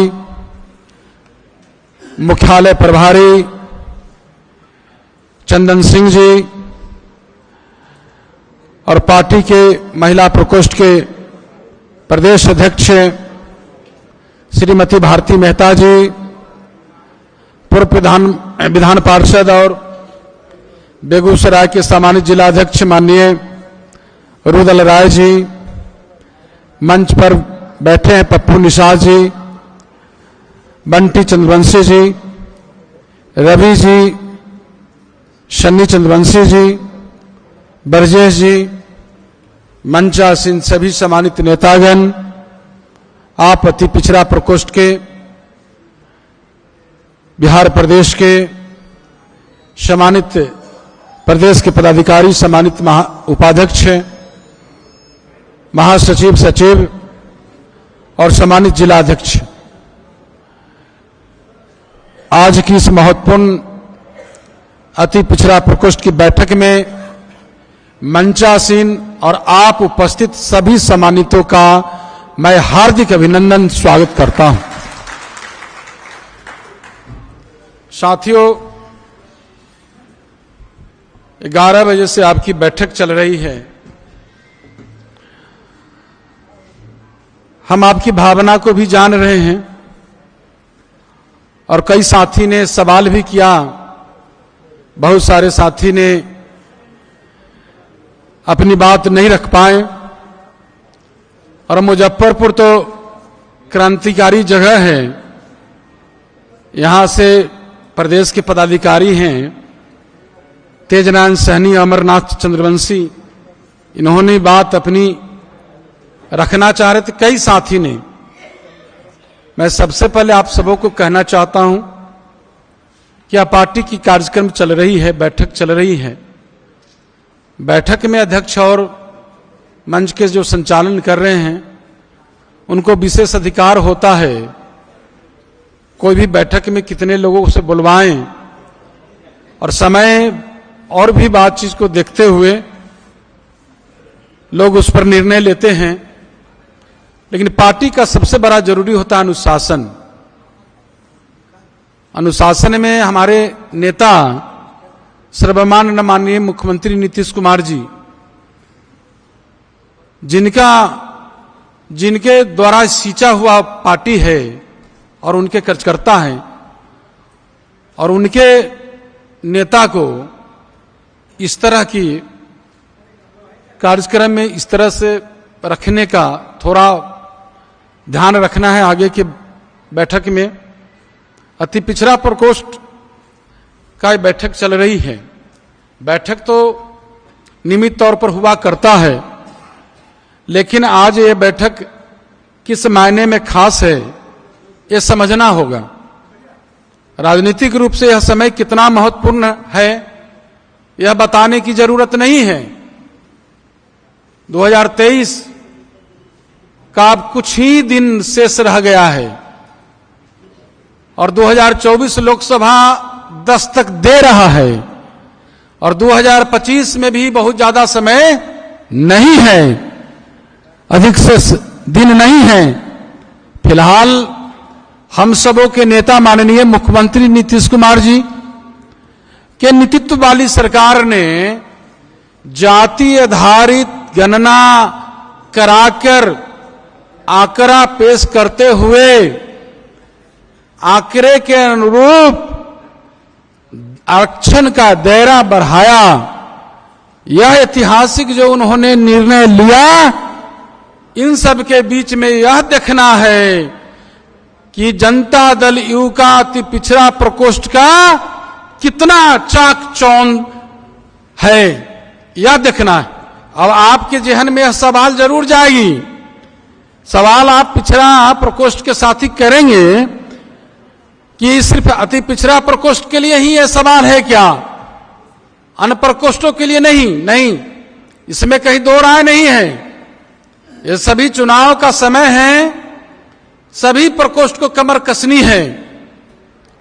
मुख्यालय प्रभारी चंदन सिंह जी और पार्टी के महिला प्रकोष्ठ के प्रदेश अध्यक्ष श्रीमती भारती मेहता जी, पूर्व विधान पार्षद और बेगूसराय के सम्मानित जिला अध्यक्ष माननीय रुदल राय जी, मंच पर बैठे हैं पप्पू निषाद जी, बंटी चंद्रवंशी जी, रवि जी, शन्नी चंद्रवंशी जी, ब्रजेश जी, मंचासीन सभी सम्मानित नेतागण, आप अति पिछड़ा प्रकोष्ठ के बिहार प्रदेश के सम्मानित प्रदेश के पदाधिकारी, सम्मानित उपाध्यक्ष, महासचिव, सचिव और सम्मानित जिला अध्यक्ष, आज की इस महत्वपूर्ण अति पिछड़ा प्रकोष्ठ की बैठक में मंचासीन और आप उपस्थित सभी सम्मानितों का मैं हार्दिक अभिनंदन स्वागत करता हूं। साथियों, 11 बजे से आपकी बैठक चल रही है। हम आपकी भावना को भी जान रहे हैं और कई साथी ने सवाल भी किया, बहुत सारे साथी ने अपनी बात नहीं रख पाए और मुजफ्फरपुर तो क्रांतिकारी जगह है, यहां से प्रदेश के पदाधिकारी हैं तेजनारायण सहनी, अमरनाथ चंद्रवंशी, इन्होंने बात अपनी रखना चाह रहे थे, कई साथी ने। मैं सबसे पहले आप सबों को कहना चाहता हूं कि आप पार्टी की कार्यक्रम चल रही है, बैठक चल रही है, बैठक में अध्यक्ष और मंच के जो संचालन कर रहे हैं उनको विशेष अधिकार होता है कोई भी बैठक में कितने लोगों से बुलवाएं और समय और भी बातचीत को देखते हुए लोग उस पर निर्णय लेते हैं, लेकिन पार्टी का सबसे बड़ा जरूरी होता है अनुशासन। अनुशासन में हमारे नेता सर्वमान्य माननीय मुख्यमंत्री नीतीश कुमार जी, जिनके द्वारा सींचा हुआ पार्टी है और उनके कार्यकर्ता हैं और उनके नेता को इस तरह की कार्यक्रम में इस तरह से रखने का थोड़ा ध्यान रखना है। आगे की बैठक में अति पिछड़ा प्रकोष्ठ का बैठक चल रही है, बैठक तो नियमित तौर पर हुआ करता है, लेकिन आज ये बैठक किस मायने में खास है ये समझना होगा। राजनीतिक रूप से यह समय कितना महत्वपूर्ण है यह बताने की जरूरत नहीं है। 2023 का अब कुछ ही दिन शेष रह गया है और 2024 लोकसभा दस्तक दे रहा है और 2025 में भी बहुत ज्यादा समय नहीं है, अधिक से दिन नहीं है। फिलहाल हम सबों के नेता माननीय मुख्यमंत्री नीतीश कुमार जी के नेतृत्व वाली सरकार ने जाति आधारित गणना कराकर आंकड़ा पेश करते हुए आंकड़े के अनुरूप आरक्षण का दायरा बढ़ाया। यह ऐतिहासिक जो उन्होंने निर्णय लिया, इन सब के बीच में यह देखना है कि जनता दल यू का अति पिछड़ा प्रकोष्ठ का कितना चाक चौंध है, यह देखना है। अब आपके जहन में यह सवाल जरूर जाएगी, सवाल आप पिछड़ा प्रकोष्ठ के साथी करेंगे कि सिर्फ अति पिछड़ा प्रकोष्ठ के लिए ही यह सवाल है क्या, अन्य प्रकोष्ठों के लिए नहीं, इसमें कहीं दो राय नहीं है। ये सभी चुनाव का समय है, सभी प्रकोष्ठ को कमर कसनी है,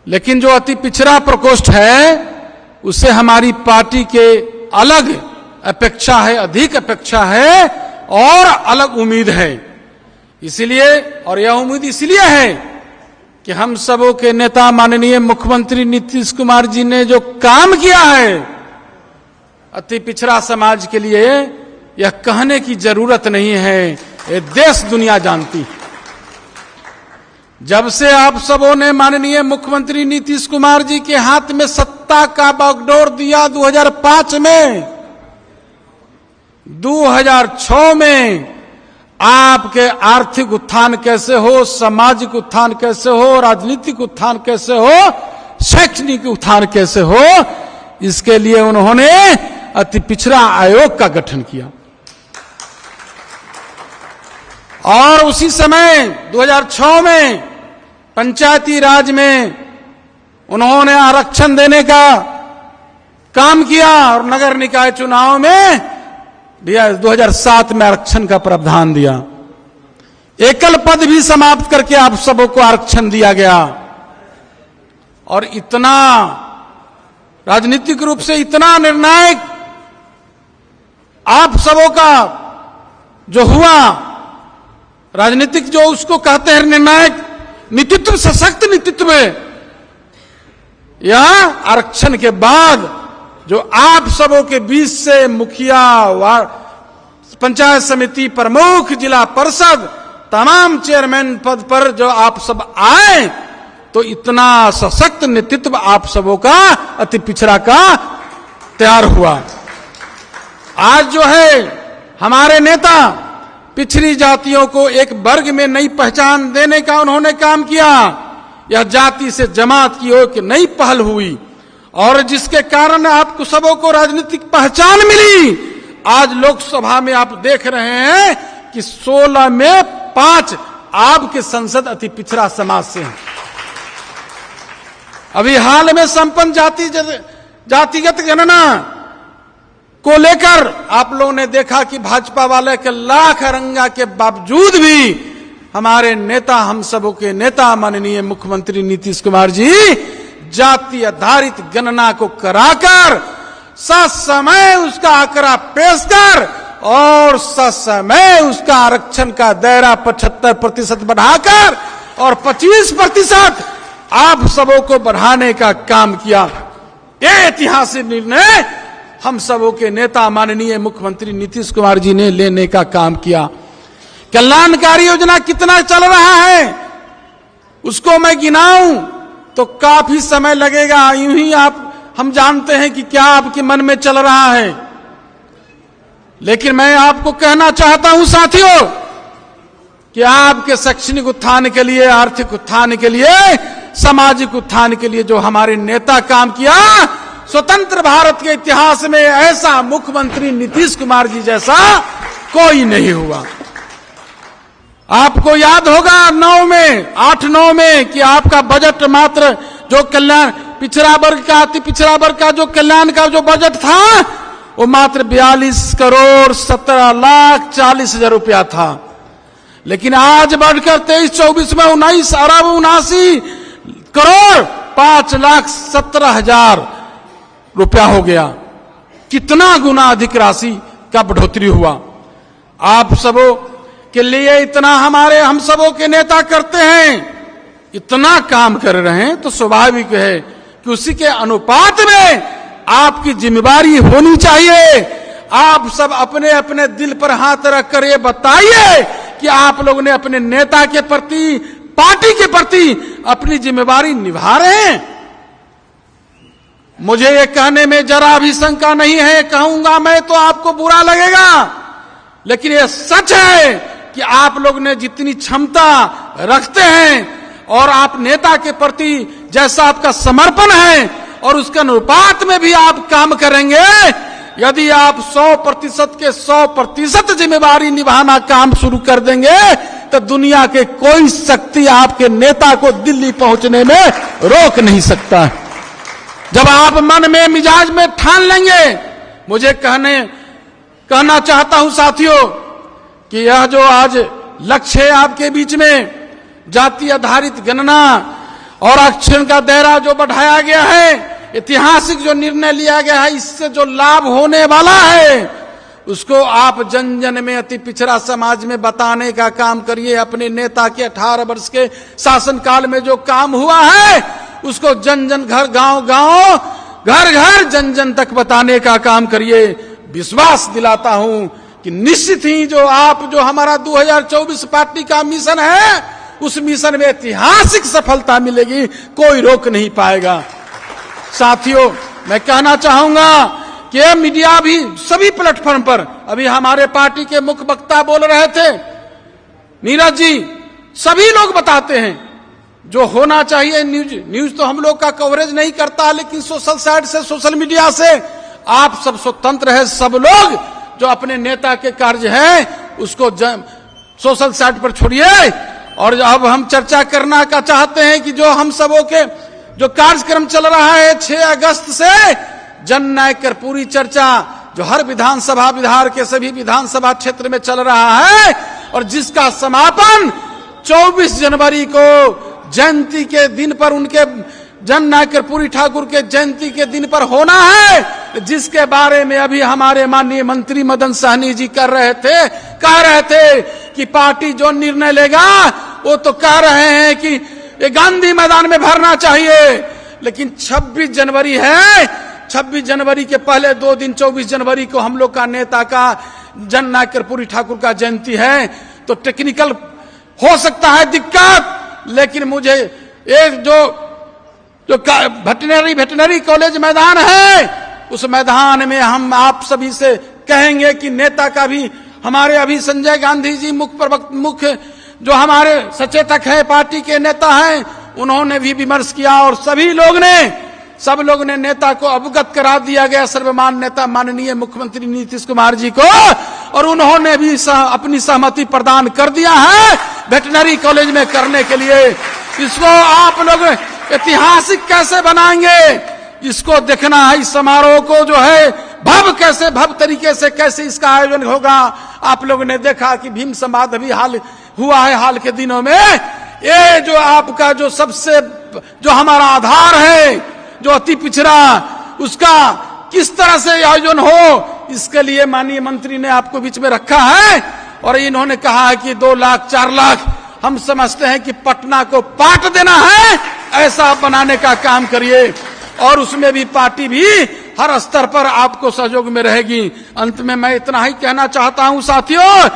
लेकिन जो अति पिछड़ा प्रकोष्ठ है उससे हमारी पार्टी के अलग अपेक्षा है, अधिक अपेक्षा है और अलग उम्मीद है। इसीलिए, और यह उम्मीद इसलिए है कि हम सबों के नेता माननीय मुख्यमंत्री नीतीश कुमार जी ने जो काम किया है अति पिछड़ा समाज के लिए, यह कहने की जरूरत नहीं है, ये देश दुनिया जानती है। जब से आप सबों ने माननीय मुख्यमंत्री नीतीश कुमार जी के हाथ में सत्ता का बागडोर दिया 2005 में, 2006 में आपके आर्थिक उत्थान कैसे हो, सामाजिक उत्थान कैसे हो, राजनीतिक उत्थान कैसे हो, शैक्षणिक उत्थान कैसे हो, इसके लिए उन्होंने अति पिछड़ा आयोग का गठन किया। और उसी समय 2006 में पंचायती राज में उन्होंने आरक्षण देने का काम किया और नगर निकाय चुनाव में 2007 में आरक्षण का प्रावधान दिया। एकल पद भी समाप्त करके आप सबों को आरक्षण दिया गया। और इतना राजनीतिक रूप से इतना निर्णायक आप सबों का जो हुआ, राजनीतिक जो उसको कहते हैं निर्णायक नेतृत्व, सशक्त नेतृत्व, यह आरक्षण के बाद जो आप सबों के बीच से मुखिया, पंचायत समिति प्रमुख, जिला परिषद, तमाम चेयरमैन पद पर जो आप सब आए, तो इतना सशक्त नेतृत्व आप सबों का अति पिछड़ा का तैयार हुआ। आज जो है हमारे नेता पिछड़ी जातियों को एक वर्ग में नई पहचान देने का उन्होंने काम किया। यह जाति से जमात की ओर नई पहल हुई और जिसके कारण आपको सबों को राजनीतिक पहचान मिली। आज लोकसभा में आप देख रहे हैं कि 16 में 5 आपके संसद अति पिछड़ा समाज से हैं। अभी हाल में संपन्न जातिगत गणना को लेकर आप लोगों ने देखा कि भाजपा वाले के लाख रंगा के बावजूद भी हमारे नेता, हम सबों के नेता माननीय मुख्यमंत्री नीतीश कुमार जी जाति आधारित गणना को कराकर ससमय उसका आंकड़ा पेश कर और ससमय उसका आरक्षण का दायरा 75% बढ़ाकर और 25% आप सबों को बढ़ाने का काम किया। ये ऐतिहासिक निर्णय हम सबों के नेता माननीय मुख्यमंत्री नीतीश कुमार जी ने लेने का काम किया। कल्याणकारी योजना कितना चल रहा है उसको मैं गिनाऊं तो काफी समय लगेगा। यूं ही हम जानते हैं कि क्या आपके मन में चल रहा है, लेकिन मैं आपको कहना चाहता हूं साथियों कि आपके शैक्षणिक उत्थान के लिए, आर्थिक उत्थान के लिए, सामाजिक उत्थान के लिए जो हमारे नेता काम किया, स्वतंत्र भारत के इतिहास में ऐसा मुख्यमंत्री नीतीश कुमार जी जैसा कोई नहीं हुआ। आपको याद होगा 8-9 में कि आपका बजट मात्र जो कल्याण पिछड़ा वर्ग का, अति पिछड़ा वर्ग का जो कल्याण का जो बजट था वो मात्र 42,17,40,000 रुपया था। लेकिन आज बढ़कर 23-24 में 19 अरब 79 करोड़ 5,17,000 रुपया हो गया। कितना गुना अधिक राशि का बढ़ोतरी हुआ। आप सबों के लिए इतना हम सबों के नेता करते हैं, इतना काम कर रहे हैं, तो स्वाभाविक है कि उसी के अनुपात में आपकी जिम्मेदारी होनी चाहिए। आप सब अपने अपने दिल पर हाथ रखकर ये बताइए कि आप लोगों ने अपने नेता के प्रति, पार्टी के प्रति अपनी जिम्मेदारी निभा रहे हैं। मुझे ये कहने में जरा भी शंका नहीं है, कहूंगा मैं तो आपको बुरा लगेगा, लेकिन ये सच है कि आप लोग ने जितनी क्षमता रखते हैं और आप नेता के प्रति जैसा आपका समर्पण है और उसके अनुपात में भी आप काम करेंगे, यदि आप 100% के 100% जिम्मेदारी निभाना काम शुरू कर देंगे तो दुनिया के कोई शक्ति आपके नेता को दिल्ली पहुंचने में रोक नहीं सकता। जब आप मन में मिजाज में ठान लेंगे, मुझे कहना चाहता हूं साथियों कि यह जो आज लक्ष्य है आपके बीच में, जाति आधारित गणना और आरक्षण का दायरा जो बढ़ाया गया है, ऐतिहासिक जो निर्णय लिया गया है, इससे जो लाभ होने वाला है उसको आप जन जन में, अति पिछड़ा समाज में बताने का काम करिए। अपने नेता के 18 वर्ष के शासनकाल में जो काम हुआ है उसको जन जन, घर गांव गांव, घर घर, जन जन तक बताने का काम करिए। विश्वास दिलाता हूं कि निश्चित ही जो हमारा 2024 पार्टी का मिशन है, उस मिशन में ऐतिहासिक सफलता मिलेगी, कोई रोक नहीं पाएगा। साथियों, मैं कहना चाहूंगा कि मीडिया भी सभी प्लेटफॉर्म पर, अभी हमारे पार्टी के मुख्य वक्ता बोल रहे थे नीरज जी, सभी लोग बताते हैं जो होना चाहिए। न्यूज तो हम लोग का कवरेज नहीं करता, लेकिन सोशल साइड से, सोशल मीडिया से आप सब स्वतंत्र है। सब लोग जो अपने नेता के कार्य है उसको सोशल साइट पर छोड़िए। और अब हम चर्चा करना का चाहते हैं कि जो हम सबों के जो कार्यक्रम चल रहा है 6 अगस्त से जन नायक कर पूरी चर्चा, जो हर विधानसभा, बिहार के सभी विधानसभा क्षेत्र में चल रहा है और जिसका समापन 24 जनवरी को जयंती के दिन पर, उनके जन नायक कर्पूरी ठाकुर के जयंती के दिन पर होना है, जिसके बारे में अभी हमारे माननीय मंत्री मदन सहनी जी कह रहे थे कि पार्टी जो निर्णय लेगा वो तो कह रहे हैं कि ये गांधी मैदान में भरना चाहिए, लेकिन 26 जनवरी है, 26 जनवरी के पहले 2 दिन 24 जनवरी को हम लोग का नेता का जन नायक कर्पूरी ठाकुर का जयंती है, तो टेक्निकल हो सकता है दिक्कत, लेकिन मुझे एक जो वेटनरी कॉलेज मैदान है, उस मैदान में हम आप सभी से कहेंगे कि नेता का भी, हमारे अभी संजय गांधी जी मुख्य जो हमारे सचेतक है, पार्टी के नेता हैं, उन्होंने भी विमर्श किया और सब लोग ने नेता को अवगत करा दिया गया, सर्वमान्य नेता माननीय मुख्यमंत्री नीतीश कुमार जी को, और उन्होंने भी अपनी सहमति प्रदान कर दिया है वेटनरी कॉलेज में करने के लिए। इसको आप लोग ऐतिहासिक कैसे बनाएंगे, इसको देखना है। इस समारोह को जो है भव्य तरीके से कैसे इसका आयोजन होगा। आप लोगों ने देखा कि भीम समाध भी हुआ है हाल के दिनों में। ये जो आपका जो सबसे जो हमारा आधार है, जो अति पिछड़ा, उसका किस तरह से आयोजन हो, इसके लिए माननीय मंत्री ने आपको बीच में रखा है। और इन्होंने कहा है कि 2 लाख 4 लाख, हम समझते हैं कि पटना को पाट देना है, ऐसा बनाने का काम करिए, और उसमें भी पार्टी भी हर स्तर पर आपको सहयोग में रहेगी। अंत में मैं इतना ही कहना चाहता हूं साथियों,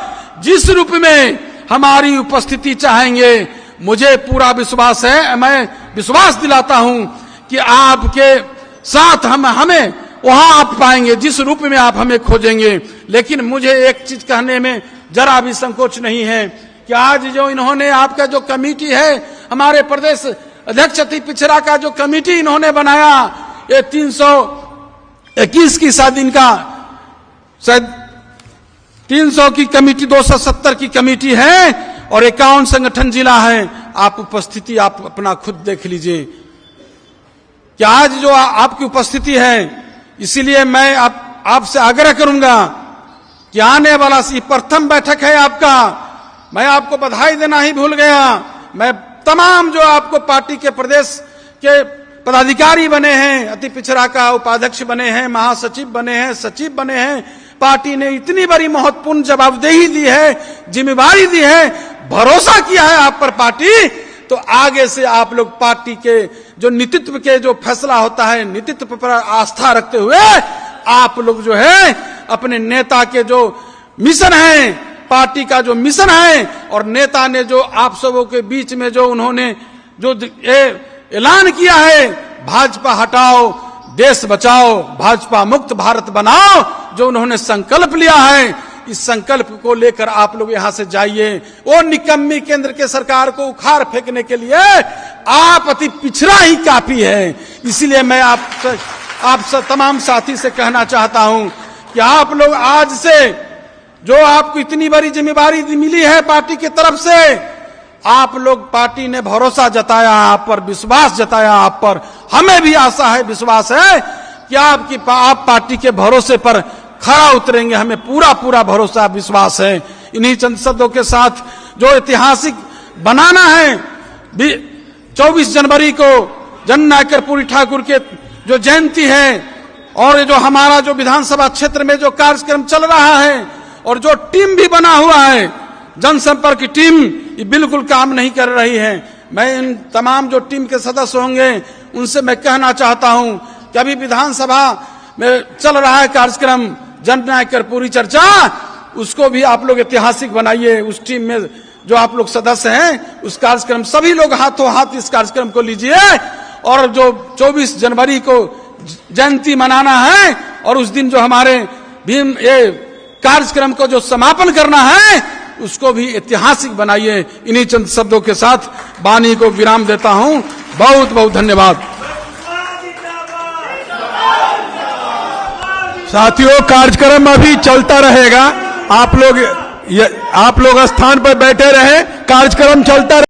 जिस रूप में हमारी उपस्थिति चाहेंगे, मुझे पूरा विश्वास है, मैं विश्वास दिलाता हूं कि आपके साथ हमें वहां आप पाएंगे जिस रूप में आप हमें खोजेंगे। लेकिन मुझे एक चीज कहने में जरा भी संकोच नहीं है कि आज जो इन्होंने आपका जो कमेटी है, हमारे प्रदेश अध्यक्ष अति पिछड़ा का जो कमेटी इन्होंने बनाया, ये 321 की शायद इनका 300 की कमेटी, 270 की कमेटी है और 51 संगठन जिला है। आप उपस्थिति आप अपना खुद देख लीजिए कि आज जो आपकी उपस्थिति है, इसीलिए मैं आपसे आग्रह करूंगा कि आने वाला प्रथम बैठक है आपका, मैं आपको बधाई देना ही भूल गया। मैं तमाम जो आपको पार्टी के प्रदेश के पदाधिकारी बने हैं, अति पिछड़ा का उपाध्यक्ष बने हैं, महासचिव बने हैं, सचिव बने हैं, पार्टी ने इतनी बड़ी महत्वपूर्ण जवाबदेही दी है, जिम्मेवारी दी है, भरोसा किया है आप पर पार्टी, तो आगे से आप लोग पार्टी के जो नेतृत्व के जो फैसला होता है, नेतृत्व पर आस्था रखते हुए आप लोग जो है अपने नेता के जो मिशन है, पार्टी का जो मिशन है, और नेता ने जो आप सबों के बीच में जो उन्होंने जो ऐलान किया है, भाजपा हटाओ देश बचाओ, भाजपा मुक्त भारत बनाओ, जो उन्होंने संकल्प लिया है, इस संकल्प को लेकर आप लोग यहां से जाइए। वो निकम्मी केंद्र के सरकार को उखाड़ फेंकने के लिए आप अति पिछड़ा ही काफी है। इसीलिए मैं आप तमाम साथी से कहना चाहता हूं कि आप लोग आज से जो आपको इतनी बड़ी जिम्मेदारी मिली है पार्टी की तरफ से, आप लोग पार्टी ने भरोसा जताया आप पर, विश्वास जताया आप पर, हमें भी आशा है, विश्वास है कि आप पार्टी के भरोसे पर खरा उतरेंगे। हमें पूरा भरोसा विश्वास है। इन्हीं चंद शब्दों के साथ जो ऐतिहासिक बनाना है, 24 जनवरी को जननायक कर्पूरी ठाकुर के जो जयंती है, और जो हमारा जो विधानसभा क्षेत्र में जो कार्यक्रम चल रहा है, और जो टीम भी बना हुआ है, जनसंपर्क की टीम, ये बिल्कुल काम नहीं कर रही है। मैं इन तमाम जो टीम के सदस्य होंगे उनसे मैं कहना चाहता हूं कि अभी विधानसभा में चल रहा है कार्यक्रम जननायक कर्पूरी चर्चा, उसको भी आप लोग ऐतिहासिक बनाइए। उस टीम में जो आप लोग सदस्य हैं, उस कार्यक्रम सभी लोग हाथों हाथ इस कार्यक्रम को लीजिए, और जो 24 जनवरी को जयंती मनाना है, और उस दिन जो हमारे भीम ये कार्यक्रम को जो समापन करना है, उसको भी ऐतिहासिक बनाइए। इन्हीं चंद शब्दों के साथ वाणी को विराम देता हूं। बहुत बहुत धन्यवाद। साथियों, कार्यक्रम अभी चलता रहेगा। आप लोग स्थान पर बैठे रहे, कार्यक्रम चलता